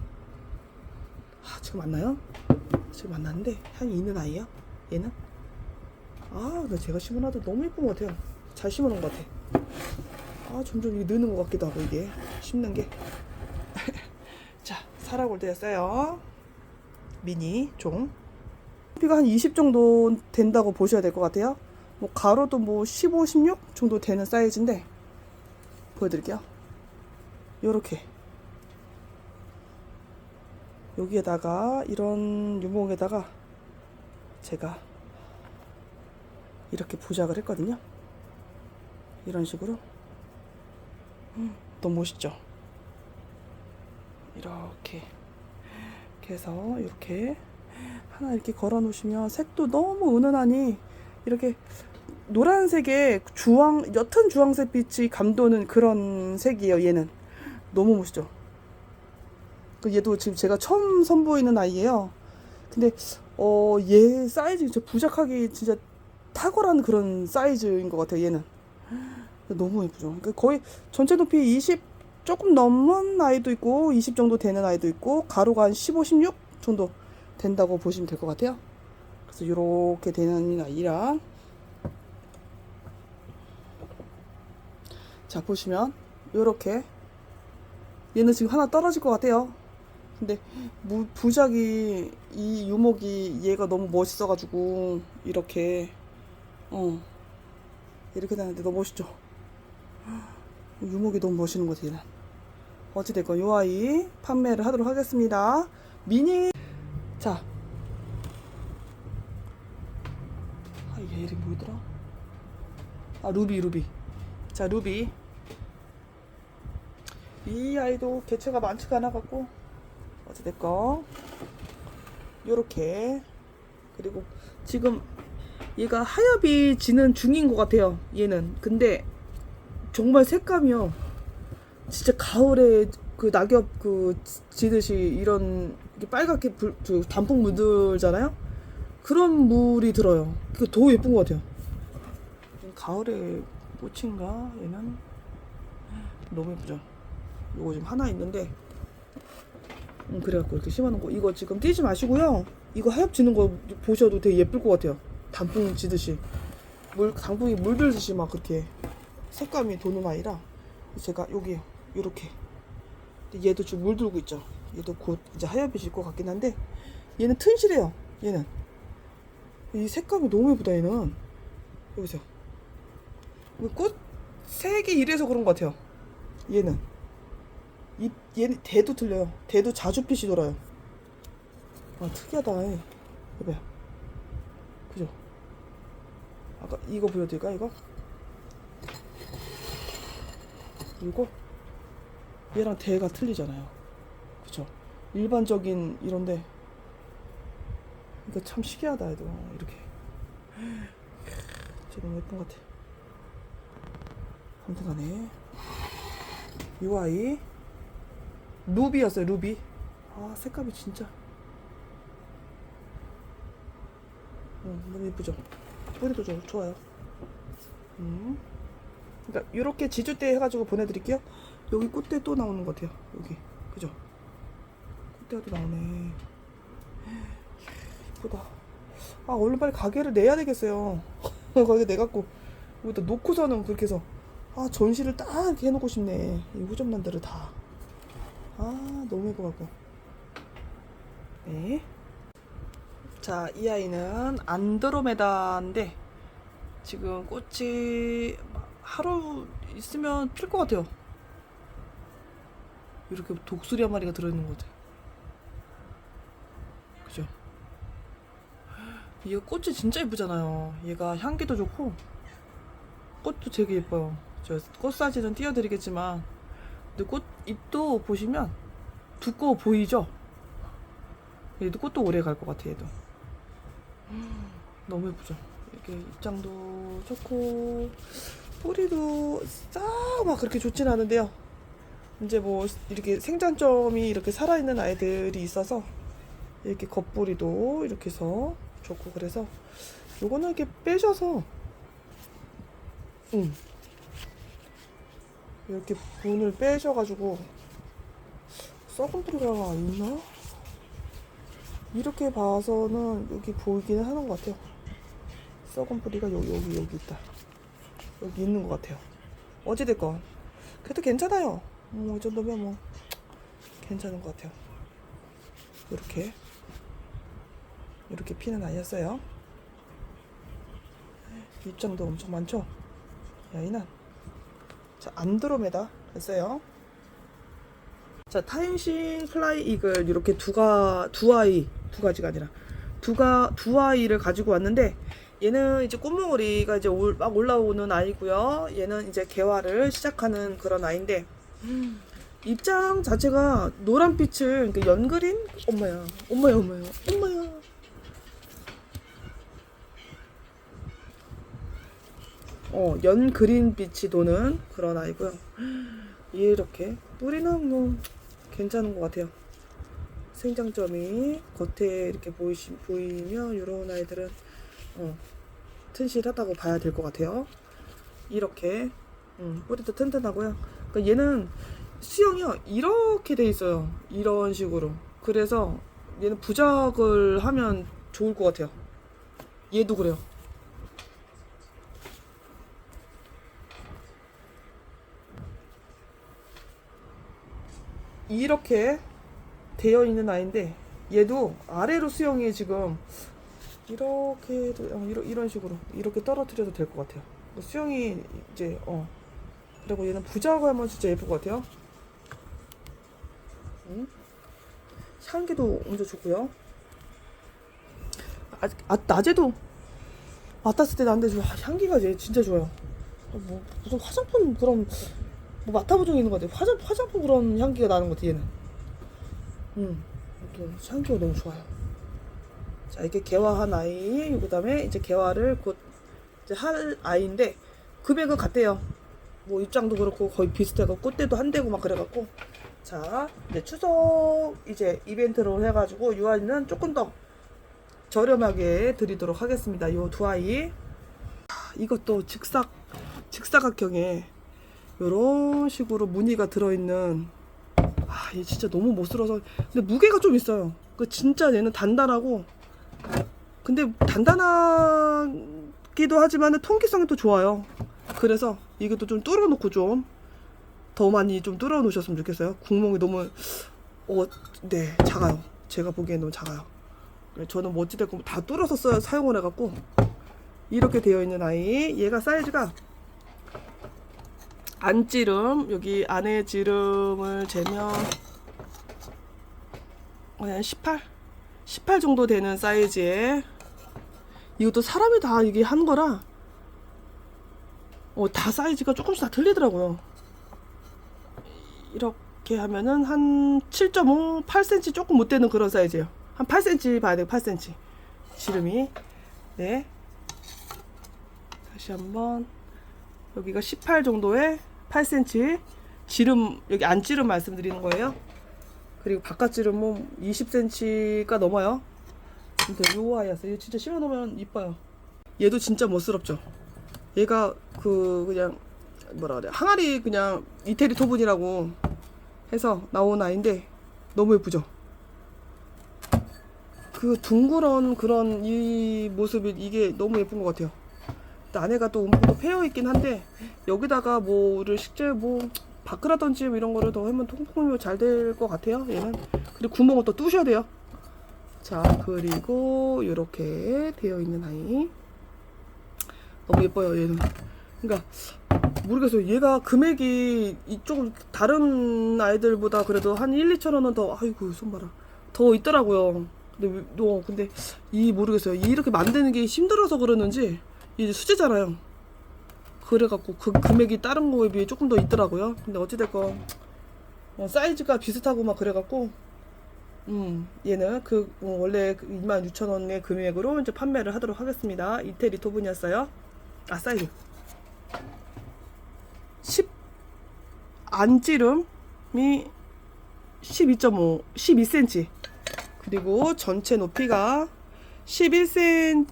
지금 맞나요? 지금 만났는데 향이 있는 아이야? 얘는? 근데 제가 심어놔도 너무 예쁜 것 같아요. 잘 심어놓은 것 같아. 점점 이게 느는 것 같기도 하고, 이게 심는 게. 자, 사라골드였어요. 미니 종. 높이가 한 20 정도 된다고 보셔야 될 것 같아요. 뭐 가로도 뭐 15, 16 정도 되는 사이즈인데 보여드릴게요. 요렇게 여기에다가 이런 유목에다가 제가 이렇게 부작을 했거든요. 이런 식으로. 너무 멋있죠? 이렇게 해서 이렇게 하나 이렇게 걸어 놓으시면 색도 너무 은은하니 이렇게 노란색에 옅은 주황색 빛이 감도는 그런 색이에요. 얘는 너무 멋있죠? 얘도 지금 제가 처음 선보이는 아이예요. 근데 얘 사이즈 진짜 부작하기 진짜 탁월한 그런 사이즈인 것 같아요. 얘는 너무 예쁘죠. 거의 전체 높이 20 조금 넘은 아이도 있고 20 정도 되는 아이도 있고 가로가 한 15, 16 정도 된다고 보시면 될 것 같아요. 그래서 이렇게 되는 아이랑, 자 보시면 요렇게 얘는 지금 하나 떨어질 것 같아요. 근데 부작이 이 유목이 얘가 너무 멋있어가지고 이렇게 이렇게 되는데 너무 멋있죠. 유목이 너무 멋있는 것 같아요. 얘는. 어찌됐건 요 아이 판매를 하도록 하겠습니다. 미니. 자, 얘 이름이 뭐더라? 루비. 자, 루비. 이 아이도 개체가 많지가 않아갖고 어찌됐건 요렇게. 그리고 지금 얘가 하엽이 지는 중인 것 같아요. 얘는. 근데 정말 색감이요, 진짜 가을에 그 낙엽 지듯이 이런 빨갛게 단풍 묻잖아요. 그런 물이 들어요. 그게 더 예쁜 것 같아요. 가을에 꽃인가 얘는. 너무 예쁘죠. 요거 지금 하나 있는데 그래갖고 이렇게 심어놓은 거. 이거 지금 띄지 마시고요. 이거 하엽 지는 거 보셔도 되게 예쁠 것 같아요. 단풍 지듯이 단풍이 물들듯이 막 그렇게 색감이 도는 아이라 제가 여기 요렇게. 얘도 지금 물들고 있죠. 얘도 곧 이제 하엽이 질 것 같긴 한데 얘는 튼실해요. 얘는 이 색감이 너무 예쁘다. 얘는 여기세요. 꽃 색이 이래서 그런 것 같아요. 얘는 얘는 대도 틀려요. 대도 자주빛이 돌아요. 특이하다. 여보야, 그죠? 아까 이거 보여드릴까? 이거 얘랑 대가 틀리잖아요. 그쵸? 일반적인 이런데 이거 참 신기하다. 얘도 이렇게 진짜 너무 예쁜 것 같아. 아무튼 간에 이 아이 루비였어요. 루비. 색감이 진짜 너무 예쁘죠? 뿌리도 좋아요. 그러니까 이렇게 지주대 해가지고 보내드릴게요. 여기 꽃대 또 나오는 것 같아요. 여기 그죠? 꽃대가 또 나오네. 예쁘다. 얼른 빨리 가게를 내야 되겠어요. 거기 내갖고 여기다 놓고서는 그렇게 해서 전시를 딱 이렇게 해놓고 싶네. 이 호접란들을 다. 너무 예뻐갖고. 네. 자, 이 아이는 안드로메다인데 지금 꽃이 하루 있으면 필 것 같아요. 이렇게 독수리 한 마리가 들어있는 것 같아요. 그죠? 이 꽃이 진짜 예쁘잖아요. 얘가 향기도 좋고 꽃도 되게 예뻐요. 저 꽃 사진은 띄워드리겠지만 근데 꽃 잎도 보시면 두꺼워 보이죠? 얘도 꽃도 오래 갈 것 같아. 얘도 너무 예쁘죠? 이렇게 입장도 좋고 뿌리도 싹 막 그렇게 좋진 않은데요. 이제 뭐 이렇게 생장점이 이렇게 살아있는 아이들이 있어서 이렇게 겉뿌리도 이렇게 해서 좋고. 그래서 요거는 이렇게 빼셔서 이렇게 분을 빼셔가지고 썩은 뿌리가 있나? 이렇게 봐서는 여기 보이기는 하는 것 같아요. 썩은 뿌리가 여기 있다. 여기 있는 것 같아요. 어찌됐건 그래도 괜찮아요. 이 정도면 뭐 괜찮은 것 같아요. 이렇게 피는 아니었어요. 입장도 엄청 많죠? 야이는 자, 안드로메다 했어요. 자, 타임신 플라이 이글 이렇게 두 가지가 아니라 두 아이를 가지고 왔는데, 얘는 이제 꽃몽오리가 이제 막 올라오는 아이고요. 얘는 이제 개화를 시작하는 그런 아이인데, 입장 자체가 노란빛을 그러니까 연그린 엄마야. 연그린 빛이 도는 그런 아이고요. 이렇게 뿌리는 뭐 괜찮은 것 같아요. 생장점이 겉에 이렇게 보이면 이런 아이들은 튼실하다고 봐야 될 것 같아요. 이렇게 뿌리도 튼튼하고요. 그러니까 얘는 수영이요 이렇게 돼 있어요. 이런 식으로. 그래서 얘는 부작을 하면 좋을 것 같아요. 얘도 그래요. 이렇게 되어 있는 아이인데, 얘도 아래로 수영이 지금 이렇게 이런 식으로 이렇게 떨어뜨려도 될 것 같아요. 수영이 이제 그리고 얘는 부작을 하면 진짜 예쁠 것 같아요. 향기도 엄청 좋고요. 낮에도 맡았을 때 나는데 향기가 진짜 좋아요. 무슨 화장품 그런 맡아본 적 있는 것 같아요. 화장품 그런 향기가 나는 것 같아요, 얘는. 또 향기가 너무 좋아요. 자, 이렇게 개화한 아이, 그 다음에 이제 개화를 곧 이제 할 아이인데, 금액은 같대요. 뭐 입장도 그렇고 거의 비슷해서 꽃대도 한 대고 막 그래갖고. 자, 이제 추석 이제 이벤트로 해가지고 이 아이는 조금 더 저렴하게 드리도록 하겠습니다. 요 두 아이. 이것도 직사각형에 요런 식으로 무늬가 들어있는, 얘 진짜 너무 멋스러워서. 근데 무게가 좀 있어요. 진짜 얘는 단단하고, 근데 단단하기도 하지만 통기성이 또 좋아요. 그래서 이것도 좀 뚫어놓고 좀 더 많이 좀 뚫어 놓으셨으면 좋겠어요. 구멍이 너무 네, 작아요. 제가 보기엔 너무 작아요. 저는 뭐 어찌됐건 다 뚫어서 사용을 해갖고. 이렇게 되어 있는 아이. 얘가 사이즈가 안찌름, 여기 안에 지름을 재면 18 정도 되는 사이즈에, 이것도 사람이 다 이게 한 거라 다 사이즈가 조금씩 다 틀리더라고요. 이렇게 하면은 한 7.5, 8cm 조금 못 되는 그런 사이즈예요. 한 8cm 봐야 돼요. 8cm 지름이. 네, 다시 한번. 여기가 18 정도의 8cm 지름, 여기 안지름 말씀드리는 거예요. 그리고 바깥 지름은 20cm가 넘어요. 근데 요 아이였어요. 얘 진짜 심어놓으면 이뻐요. 얘도 진짜 멋스럽죠. 얘가 그냥 뭐라 그래, 항아리 그냥 이태리 토분이라고 해서 나온 아이인데 너무 예쁘죠. 그 둥그런 그런 이 모습이 이게 너무 예쁜 것 같아요. 안에가 또 움푹 패여 있긴 한데, 여기다가 뭐를 실제 바크라든지 이런 거를 더 하면 통풍이 잘 될 것 같아요, 얘는. 그리고 구멍을 또 뚫으셔야 돼요. 자, 그리고 이렇게 되어 있는 아이. 너무 예뻐요, 얘는. 그러니까 모르겠어요. 얘가 금액이 이쪽 다른 아이들보다 그래도 한 1, 2천 원은 더, 아이고 손 봐라, 더 있더라고요. 근데 모르겠어요. 이렇게 만드는 게 힘들어서 그러는지, 이제 수제잖아요. 그래갖고 그 금액이 다른 거에 비해 조금 더 있더라고요. 근데 어찌됐건 사이즈가 비슷하고 막 그래갖고 얘는 원래 26,000원의 금액으로 이제 판매를 하도록 하겠습니다. 이태리 토분이었어요. 사이즈 12름이 12cm. 그리고 전체 높이가 11cm가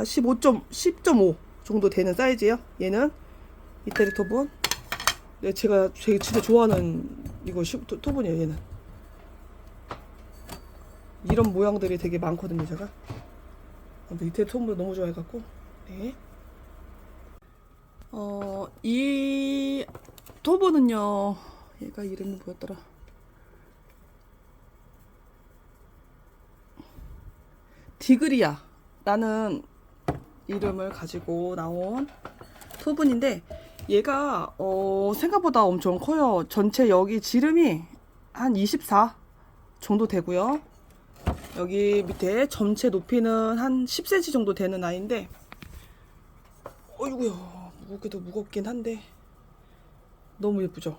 10.5 정도 되는 사이즈예요. 얘는 이태리 토분. 네, 제가 진짜 좋아하는 이거 토분이에요. 얘는 이런 모양들이 되게 많거든요. 제가 이태리 토분을 너무 좋아해갖고. 네. 이 토분은요, 얘가 이름이 뭐였더라? 디그리아 라는 이름을 가지고 나온 토분인데, 얘가 생각보다 엄청 커요. 전체 여기 지름이 한 24 정도 되고요. 여기 밑에 전체 높이는 한 10cm 정도 되는 아이인데, 어이구야, 무게도 무겁긴 한데 너무 예쁘죠?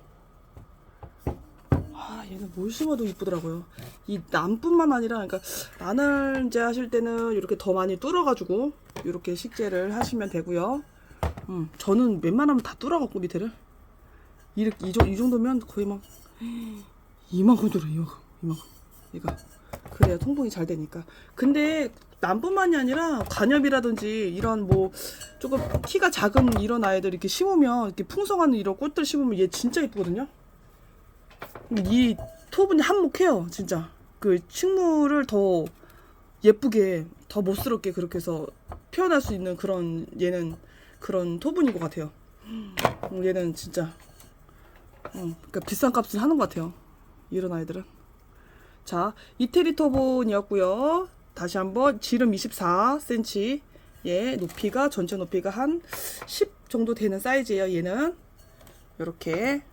얘는 뭘 심어도 이쁘더라고요. 이 난뿐만 아니라, 그러니까 난을 이제 하실 때는 이렇게 더 많이 뚫어가지고 이렇게 식재를 하시면 되고요. 저는 웬만하면 다 뚫어갖고 밑에를 이렇게 이 정도면 거의 막 이만큼 뚫어, 이만큼. 얘가 그래야 통풍이 잘 되니까. 근데 난뿐만이 아니라 관엽이라든지 이런 뭐 조금 키가 작은 이런 아이들 이렇게 심으면, 이렇게 풍성한 이런 꽃들 심으면 얘 진짜 예쁘거든요. 이 토분이 한몫해요, 진짜. 그 식물을 더 예쁘게, 더 멋스럽게 그렇게 해서 표현할 수 있는 그런, 얘는 그런 토분인 것 같아요. 얘는 진짜 그러니까 비싼 값을 하는 것 같아요, 이런 아이들은. 자, 이태리 토분이었고요. 다시 한번 지름 24cm, 얘 높이가, 전체 높이가 한 10 정도 되는 사이즈예요. 얘는 요렇게,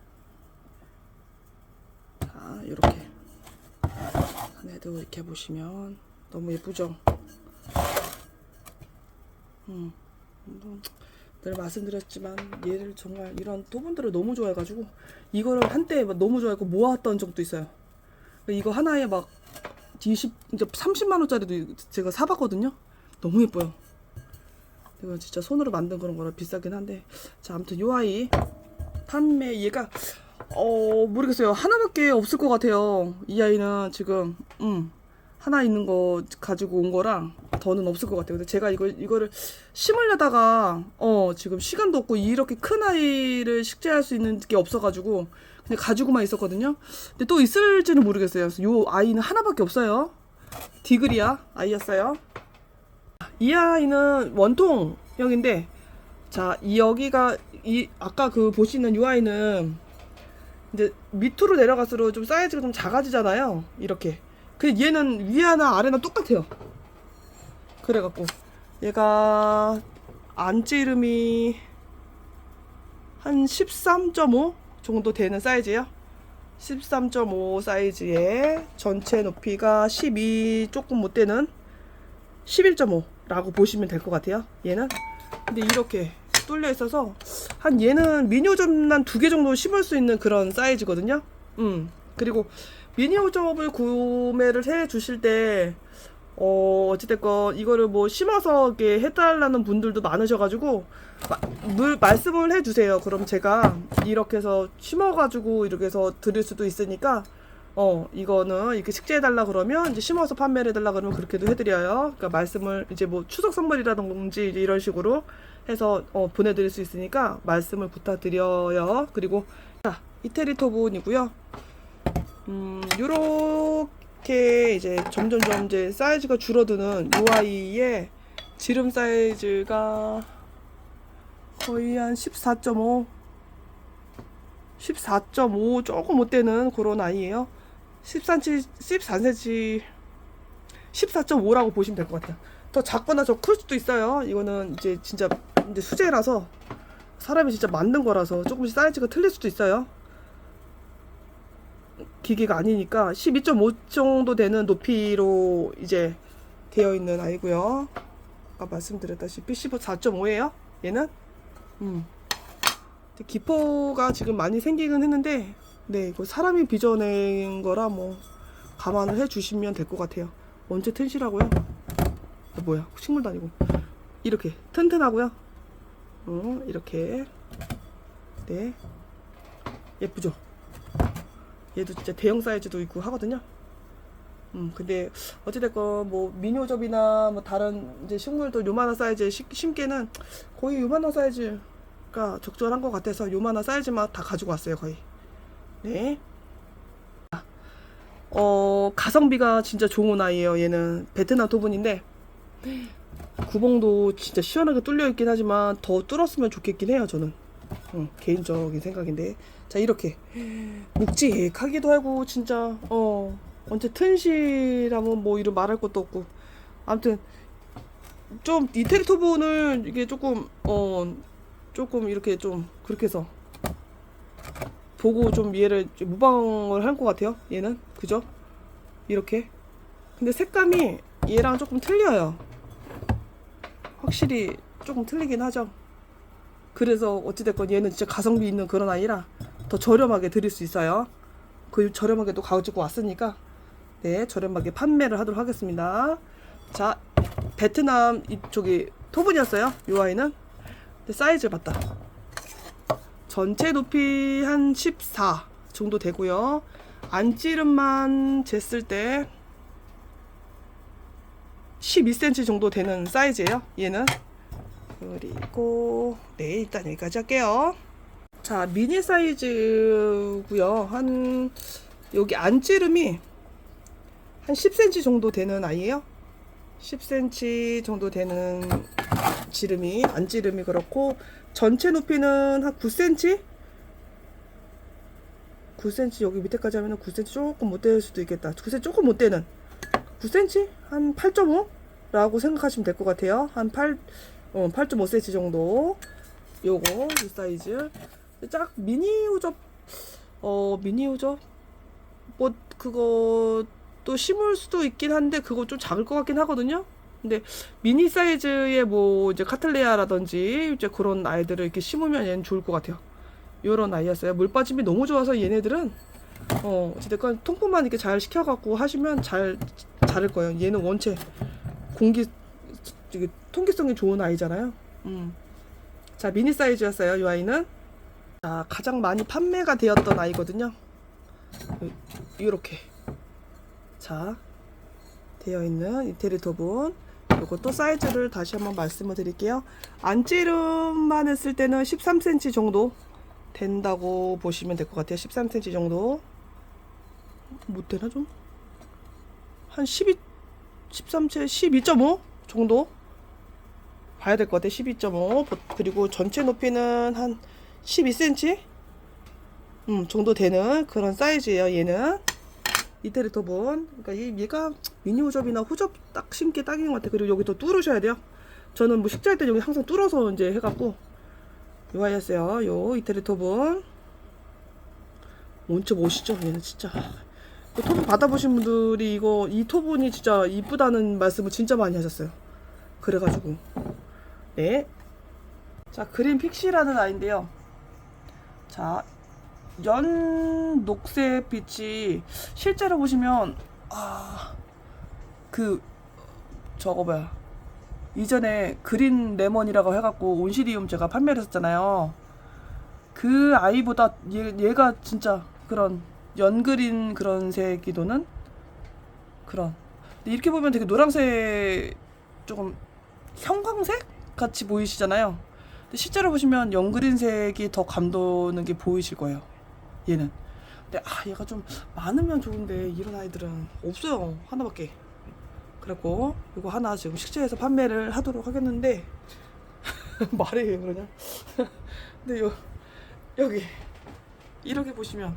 자, 요렇게 안에도 이렇게 보시면 너무 예쁘죠? 늘 말씀드렸지만 얘를 정말 이런 토분들을 너무 좋아해가지고 이거를 한때 너무 좋아하고 모았던 적도 있어요. 이거 하나에 막 20, 이제 30만원짜리도 제가 사봤거든요. 너무 예뻐요. 이거 진짜 손으로 만든 그런 거라 비싸긴 한데. 자, 아무튼 요 아이 판매, 얘가 모르겠어요. 하나밖에 없을 것 같아요. 이 아이는 지금 하나 있는 거 가지고 온 거랑 더는 없을 것 같아요. 근데 제가 이거를 심으려다가 지금 시간도 없고 이렇게 큰 아이를 식재할 수 있는 게 없어가지고 그냥 가지고만 있었거든요. 근데 또 있을지는 모르겠어요. 그래서 요 아이는 하나밖에 없어요. 디그리아 아이였어요. 이 아이는 원통형인데, 자, 여기가 아까 그 보시는 이 아이는 이제 밑으로 내려갈수록 좀 사이즈가 좀 작아지잖아요. 이렇게. 근데 얘는 위 하나 아래나 똑같아요. 그래갖고 얘가 안찌름이 한 13.5 정도 되는 사이즈예요. 13.5 사이즈에 전체 높이가 12 조금 못 되는 11.5 라고 보시면 될 것 같아요. 얘는. 근데 이렇게 뚫려 있어서 한 얘는 미니오점만 2개 정도 심을 수 있는 그런 사이즈거든요. 그리고 미니오점을 구매를 해 주실 때 어찌됐건 이거를 뭐 심어서 이렇게 해달라는 분들도 많으셔가지고 말씀을 해주세요. 그럼 제가 이렇게 해서 심어가지고 이렇게 해서 드릴 수도 있으니까 이거는 이렇게 식재해달라 그러면 이제 심어서 판매를 해달라 그러면 그렇게도 해드려요. 그러니까 말씀을 이제 뭐 추석 선물이라든지 이제 이런 식으로 해서 보내드릴 수 있으니까 말씀을 부탁드려요. 그리고 자, 이태리 토분이고요. 요렇게 이제 점점점 이제 사이즈가 줄어드는 요 아이의 지름 사이즈가 거의 한 14.5 조금 못 되는 그런 아이예요. 14cm 14.5라고 보시면 될 것 같아요. 더 작거나 더 클 수도 있어요. 이거는 이제 진짜 이제 수제라서 사람이 진짜 만든 거라서 조금씩 사이즈가 틀릴 수도 있어요. 기계가 아니니까 12.5 정도 되는 높이로 이제 되어 있는 아이고요. 아까 말씀드렸다시피 14.5예요. 얘는 기포가 지금 많이 생기긴 했는데, 네, 이거 사람이 빚어낸 거라 뭐 감안을 해 주시면 될 것 같아요. 언제 튼실하고요. 뭐야, 식물도 아니고 이렇게 튼튼하고요. 이렇게. 네, 예쁘죠? 얘도 진짜 대형 사이즈도 있고 하거든요. 근데 어찌됐건 뭐 미니오접이나 뭐 다른 이제 식물도 요만한 사이즈에 심기에는 거의 요만한 사이즈가 보니까 적절한 것 같아서 요만한 사이즈만 다 가지고 왔어요 거의. 네. 가성비가 진짜 좋은 아이예요. 얘는 베트남 토분인데 구멍도 진짜 시원하게 뚫려 있긴 하지만 더 뚫었으면 좋겠긴 해요 저는. 개인적인 생각인데. 자 이렇게 묵직하기도 하고 진짜 언제 튼실하면 뭐 이런 말할 것도 없고. 아무튼 좀 이태리 토분을 이게 조금 이렇게 좀 그렇게 해서 보고 좀 얘를 무방을 할 것 같아요. 얘는 그죠? 이렇게. 근데 색감이 얘랑 조금 틀려요. 확실히 조금 틀리긴 하죠. 그래서 어찌됐건 얘는 진짜 가성비 있는 그런 아이라 더 저렴하게 드릴 수 있어요. 그 저렴하게 또 가지고 왔으니까 네 저렴하게 판매를 하도록 하겠습니다. 자 베트남 이쪽이 토분이었어요. 이 아이는. 근데 사이즈 봤다. 전체 높이 한 14 정도 되고요. 안찌름만 쟀을 때 12cm 정도 되는 사이즈예요. 얘는. 그리고 네 일단 여기까지 할게요. 자 미니 사이즈고요. 한 여기 안찌름이 한 10cm 정도 되는 아이예요. 10cm 정도 되는 지름이 안찌름이 그렇고 전체 높이는 한 9cm? 9cm 여기 밑에까지 하면 9cm 조금 못 될 수도 있겠다. 9cm 조금 못 되는 9cm? 한 8.5? 라고 생각하시면 될 것 같아요. 한 8.5cm 정도. 요거 이 사이즈. 짝 미니 우접 미니 우접 뭐 그거 또 심을 수도 있긴 한데 그거 좀 작을 것 같긴 하거든요. 근데 미니 사이즈의 뭐 이제 카틀레아라든지 이제 그런 아이들을 이렇게 심으면 얘는 좋을 것 같아요. 요런 아이였어요. 물 빠짐이 너무 좋아서 얘네들은 어쨌든 통풍만 이렇게 잘 시켜갖고 하시면 자를 거예요. 얘는 원체 통기성이 좋은 아이잖아요. 자 미니 사이즈였어요. 이 아이는. 자 가장 많이 판매가 되었던 아이거든요. 이렇게 자 되어 있는 이태리 토분. 이것도 사이즈를 다시 한번 말씀을 드릴게요. 안찌름만 했을 때는 13cm 정도 된다고 보시면 될 것 같아요. 13cm 정도. 못 되나 좀? 한 13cm, 12.5 정도 봐야 될 것 같아요. 12.5. 그리고 전체 높이는 한 12cm 정도 되는 그런 사이즈예요. 얘는 이태리 토분. 그러니까 얘가 미니 후접이나 후접 딱 심기 딱인 것 같아요. 그리고 여기 더 뚫으셔야 돼요. 저는 뭐 식자할 때 여기 항상 뚫어서 이제 해갖고 요 아이였어요. 요 이태리 토분. 원체 멋있죠. 얘는 진짜. 토분 받아보신 분들이 이 토분이 진짜 이쁘다는 말씀을 진짜 많이 하셨어요. 그래가지고 네. 자 그린 픽시라는 아이인데요. 자 연 녹색 빛이 실제로 보시면 저거 뭐야 이전에 그린 레몬이라고 해갖고 온시디움 제가 판매를 했었잖아요. 그 아이보다 얘가 진짜 그런 연그린 그런 색이 도는 그런. 근데 이렇게 보면 되게 노란색 조금 형광색 같이 보이시잖아요. 근데 실제로 보시면 연그린색이 더 감도는 게 보이실 거예요. 얘는. 근데 얘가 좀 많으면 좋은데 이런 아이들은 없어요. 하나밖에. 그래갖고 이거 하나 지금 식재해서 판매를 하도록 하겠는데 말해 왜 그러냐. 근데 여기 이렇게 보시면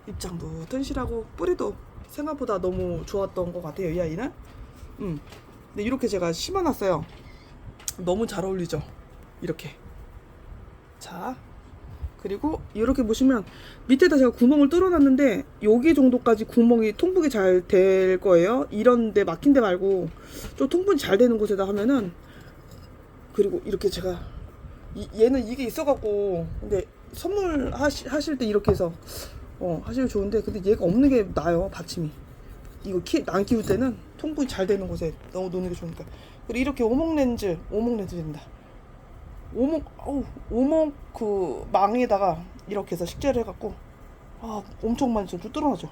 입장도 튼실하고 뿌리도 생각보다 너무 좋았던 것 같아요. 이 아이는. 근데 이렇게 제가 심어놨어요. 너무 잘 어울리죠. 이렇게. 자 그리고 이렇게 보시면 밑에다 제가 구멍을 뚫어놨는데 여기 정도까지 구멍이 통풍이 잘 될 거예요. 이런데 막힌 데 말고 좀 통풍이 잘 되는 곳에다 하면은. 그리고 이렇게 제가 얘는 이게 있어갖고 근데 선물 하실 때 이렇게 해서 하시면 좋은데 근데 얘가 없는 게 나아요. 받침이 이거 안 키울 때는 통풍이 잘 되는 곳에 놓는 게 좋으니까. 그리고 이렇게 오목 렌즈 됩니다. 오목 그 망에다가 이렇게 해서 식재를 해갖고 엄청 많이 좀 뚫어놔죠.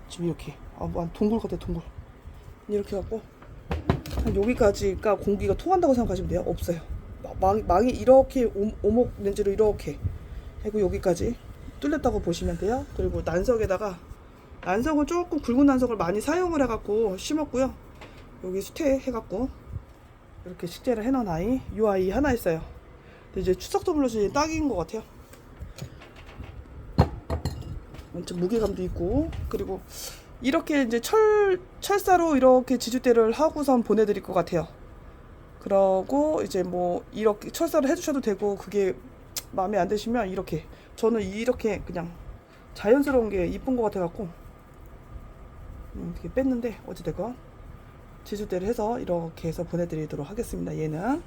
지금 이렇게 뭐 동굴 같아. 동굴 이렇게 해갖고 여기까지가 공기가 통한다고 생각하시면 돼요. 없어요. 망이 이렇게 오목 렌즈로 이렇게 하고 여기까지 뚫렸다고 보시면 돼요. 그리고 난석에다가 난석은 조금 굵은 난석을 많이 사용을 해갖고 심었고요. 여기 수태 해갖고 이렇게 식재를 해놓은 아이, 이 아이 하나 있어요. 근데 이제 추석 선물로 주기 딱인 것 같아요. 완전 무게감도 있고, 그리고 이렇게 이제 철사로 이렇게 지주대를 하고선 보내드릴 것 같아요. 그러고 이제 뭐 이렇게 철사를 해주셔도 되고, 그게 마음에 안 드시면 이렇게, 저는 이렇게 그냥 자연스러운 게 이쁜 것 같아갖고 이렇게 뺐는데, 어찌됐건 지주대를 해서 이렇게 해서 보내드리도록 하겠습니다. 얘는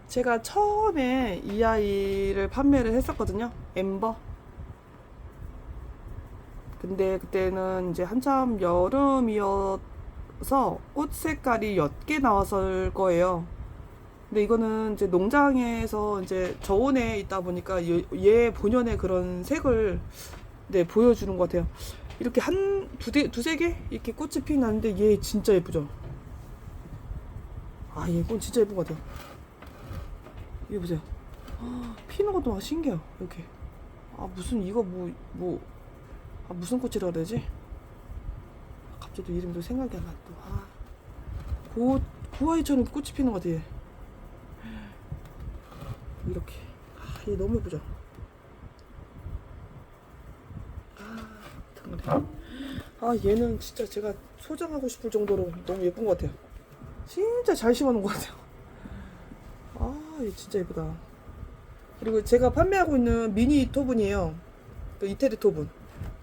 제가 처음에 이 아이를 판매를 했었거든요. 엠버. 근데 그때는 이제 한참 여름이어서 꽃 색깔이 옅게 나왔을 거예요. 근데 이거는 이제 농장에서 이제 저온에 있다 보니까 얘 본연의 그런 색을 네, 보여주는 것 같아요. 이렇게 두세 개 이렇게 꽃이 피어나는데 얘 진짜 예쁘죠? 아, 얘 꽃 진짜 예쁜 것 같아요. 이거 보세요. 피는 것도 막 신기해요. 이렇게. 아, 무슨 이거 무슨 꽃이라 그래야 되지? 갑자기 또 이름도 생각이 안 나. 또 그 아이처럼 꽃이 피는 것 같아. 얘. 이렇게. 얘 너무 예쁘죠? 얘는 진짜 제가 소장하고 싶을 정도로 너무 예쁜 것 같아요. 진짜 잘 심어놓은 것 같아요. 얘 진짜 예쁘다. 그리고 제가 판매하고 있는 미니 토분이에요. 그 이태리 토분.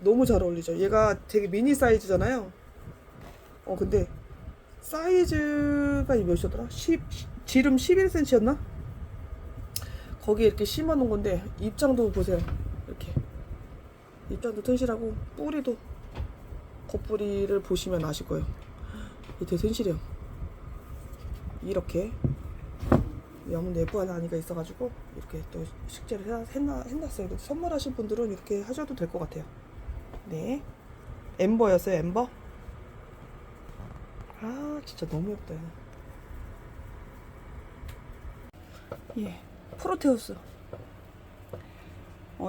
너무 잘 어울리죠. 얘가 되게 미니 사이즈잖아요. 근데 사이즈가 몇이었더라? 지름 11cm였나? 거기에 이렇게 심어 놓은 건데, 입장도 보세요. 이렇게. 입장도 튼실하고, 뿌리도, 겉뿌리를 보시면 아실 거예요. 되게 튼실해요. 이렇게. 너무 내부한 아이가 있어가지고 이렇게 또 식재를 해놨어요. 선물하실 분들은 이렇게 하셔도 될 것 같아요. 네, 엠버였어요. 엠버. 진짜 너무 예쁘다. 예, 프로테우스.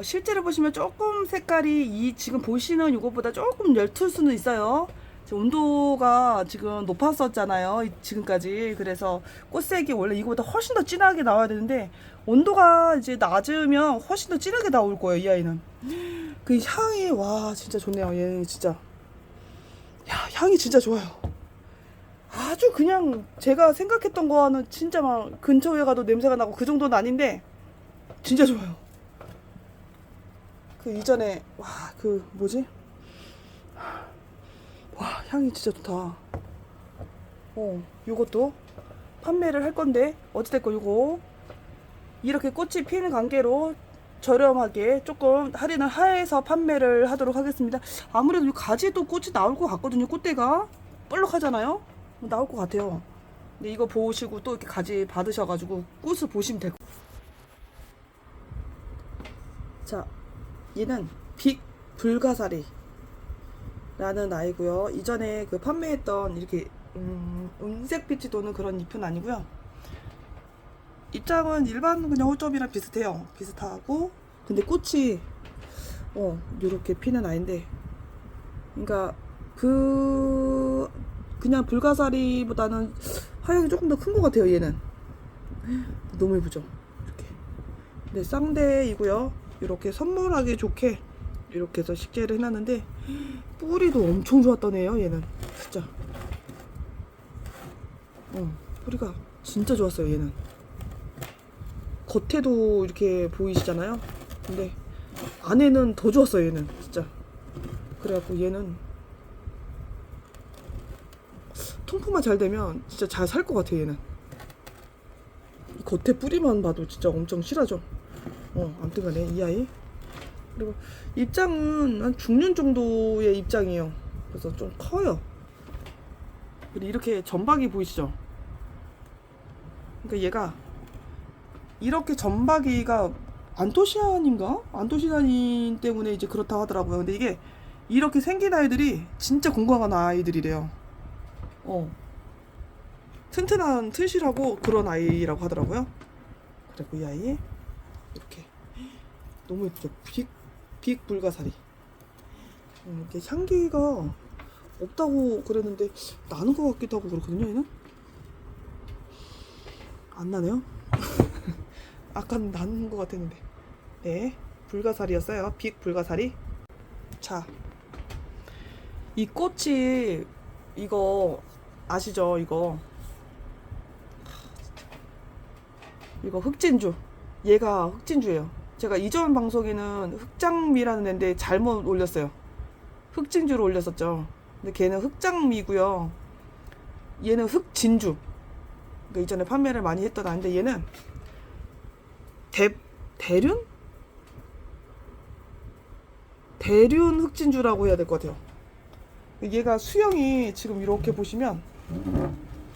실제로 보시면 조금 색깔이 지금 보시는 이것보다 조금 옅을 수는 있어요. 온도가 지금 높았었잖아요, 지금까지. 그래서 꽃색이 원래 이거보다 훨씬 더 진하게 나와야 되는데, 온도가 이제 낮으면 훨씬 더 진하게 나올 거예요. 이 아이는 그 향이, 와, 진짜 좋네요. 얘는 진짜, 야, 향이 진짜 좋아요. 아주 그냥 제가 생각했던 거는 진짜 막 근처에 가도 냄새가 나고 그 정도는 아닌데 진짜 좋아요. 그 이전에 그 뭐지, 향이 진짜 좋다. 요것도 판매를 할 건데, 어찌됐건 요거 이렇게 꽃이 피는 관계로 저렴하게 조금 할인을 해서 판매를 하도록 하겠습니다. 아무래도 이 가지도 꽃이 나올 것 같거든요. 꽃대가 볼록하잖아요. 나올 것 같아요. 근데 이거 보시고 또 이렇게 가지 받으셔가지고 꽃을 보시면 되고. 자, 얘는 빅 불가사리 라는 아이고요. 이전에 그 판매했던 이렇게 은색빛이 도는 그런 잎은 아니고요. 입장은 일반 그냥 홀점이랑 비슷하고, 근데 꽃이 요렇게 피는 아이인데, 그러니까 그냥 불가사리보다는 화형이 조금 더 큰 것 같아요. 얘는 너무 예쁘죠? 이렇게. 네, 쌍대이고요. 이렇게 선물하기 좋게 이렇게 해서 식재를 해놨는데, 뿌리도 엄청 좋았던 애예요. 얘는 진짜 뿌리가 진짜 좋았어요. 얘는 겉에도 이렇게 보이시잖아요. 근데 안에는 더 좋았어요. 얘는 진짜. 그래갖고 얘는 통풍만 잘 되면 진짜 잘 살 것 같아요. 얘는 이 겉에 뿌리만 봐도 진짜 엄청 실하죠. 아무튼 간에 이 아이. 그리고 입장은 한 중년 정도의 입장이에요. 그래서 좀 커요. 그리고 이렇게 점박이 보이시죠? 그러니까 얘가 이렇게 점박이가 안토시아닌가? 안토시아닌 때문에 이제 그렇다 하더라고요. 근데 이게 이렇게 생긴 아이들이 진짜 건강한 아이들이래요. 튼튼한 튼실하고 그런 아이라고 하더라고요. 그리고 이 아이 이렇게 너무 예쁘죠. 빅 불가사리. 이게 향기가 없다고 그랬는데 나는 것 같기도 하고 그렇거든요. 얘는 안 나네요. 아까는 나는 것 같았는데. 네, 불가사리였어요. 빅 불가사리. 자, 이 꽃이 이거 아시죠? 이거 흑진주. 얘가 흑진주예요. 제가 이전 방송에는 흑장미라는 애인데 잘못 올렸어요. 흑진주로 올렸었죠. 근데 걔는 흑장미고요. 얘는 흑진주. 그러니까 이전에 판매를 많이 했던 아인데 얘는 대륜? 대륜 흑진주라고 해야 될 것 같아요. 얘가 수영이 지금 이렇게 보시면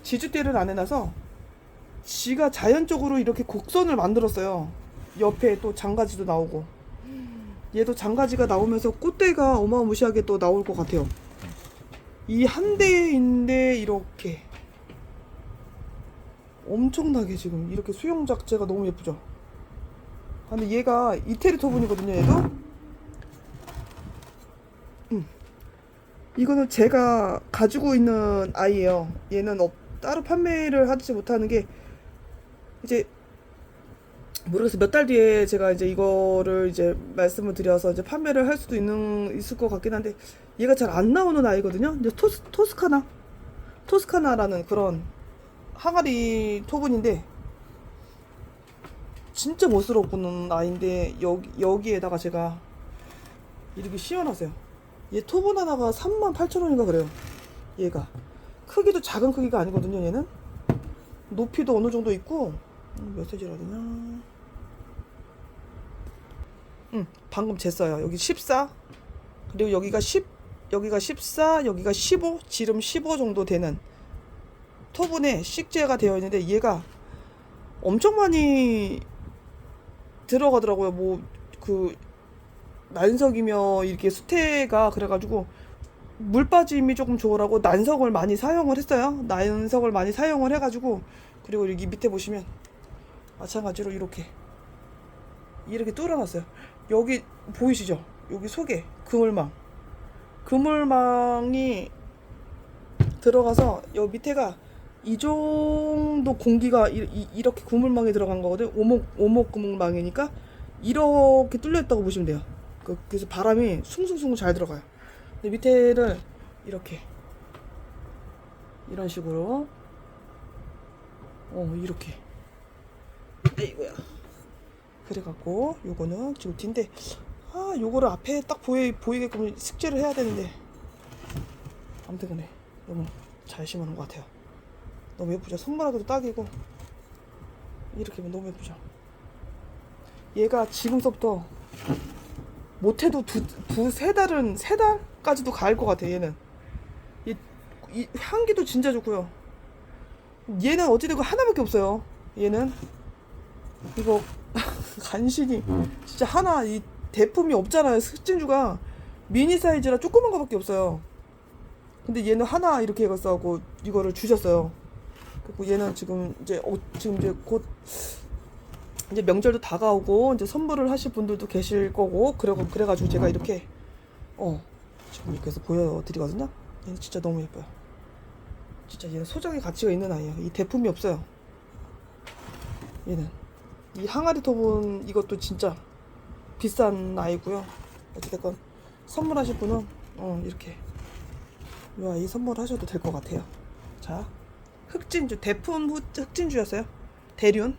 지주대를 안 해놔서 지가 자연적으로 이렇게 곡선을 만들었어요. 옆에 또 장가지도 나오고 얘도 장가지가 나오면서 꽃대가 어마무시하게 또 나올 것 같아요. 이 한 대인데 이렇게 엄청나게 지금 이렇게 수영 자체가 너무 예쁘죠. 근데 얘가 이태리 토분이거든요. 얘도 이거는 제가 가지고 있는 아이예요. 얘는 따로 판매를 하지 못하는 게 이제 모르겠어요. 몇 달 뒤에 제가 이제 이거를 이제 말씀을 드려서 이제 판매를 할 수도 있을 것 같긴 한데 얘가 잘 안 나오는 아이거든요. 이제 토스카나라는 그런 항아리 토분인데 진짜 멋스럽고는 아이인데 여기에다가 제가 이렇게 씌워놨어요. 얘 토분 하나가 38,000원인가 그래요. 얘가 크기도 작은 크기가 아니거든요. 얘는 높이도 어느 정도 있고 몇 세지라 되냐? 방금 쟀어요. 여기 14 그리고 여기가 10 여기가 14 여기가 15 지름 15 정도 되는 토분에 식재가 되어 있는데 얘가 엄청 많이 들어가더라고요. 뭐 그 난석이며 이렇게 수태가 그래가지고 물 빠짐이 조금 좋으라고 난석을 많이 사용을 했어요. 난석을 많이 사용을 해가지고 그리고 여기 밑에 보시면 마찬가지로 이렇게 뚫어놨어요. 여기 보이시죠? 여기 속에 그물망이 들어가서 여기 밑에가 이 정도 공기가 이렇게 그물망에 들어간 거거든요. 오목 그물망이니까 이렇게 뚫려있다고 보시면 돼요. 그래서 바람이 숭숭숭 잘 들어가요. 근데 밑에를 이렇게 이런 식으로 이렇게 이거야. 그래갖고 요거는 지금 뒤인데 요거를 앞에 딱 보이게끔 식재를 해야 되는데 아무튼 간에 너무 잘 심어놓은 것 같아요. 너무 예쁘죠? 선물하기도 딱이고 이렇게 하면 너무 예쁘죠? 얘가 지금서부터 못해도 세 달까지도 갈 것 같아. 얘는 이 향기도 진짜 좋고요. 얘는 어찌되고 하나밖에 없어요. 얘는 이거 간신히 진짜 하나 이 대품이 없잖아요. 흑진주가 미니 사이즈라 조그만 거밖에 없어요. 근데 얘는 하나 이렇게 해갖고 이거를 주셨어요. 그리고 얘는 지금 이제 곧 이제 명절도 다가오고 이제 선물을 하실 분들도 계실 거고 그래가지고 제가 이렇게 지금 이렇게 해서 보여드리거든요. 얘는 진짜 너무 예뻐요. 진짜 얘는 소장의 가치가 있는 아이예요. 이 대품이 없어요. 얘는 이 항아리 톱은 이것도 진짜 비싼 아이고요. 어찌됐건 선물하실 분은 이렇게 이 아이 선물하셔도 될 것 같아요. 자, 흑진주 대품 흑진주였어요. 대륜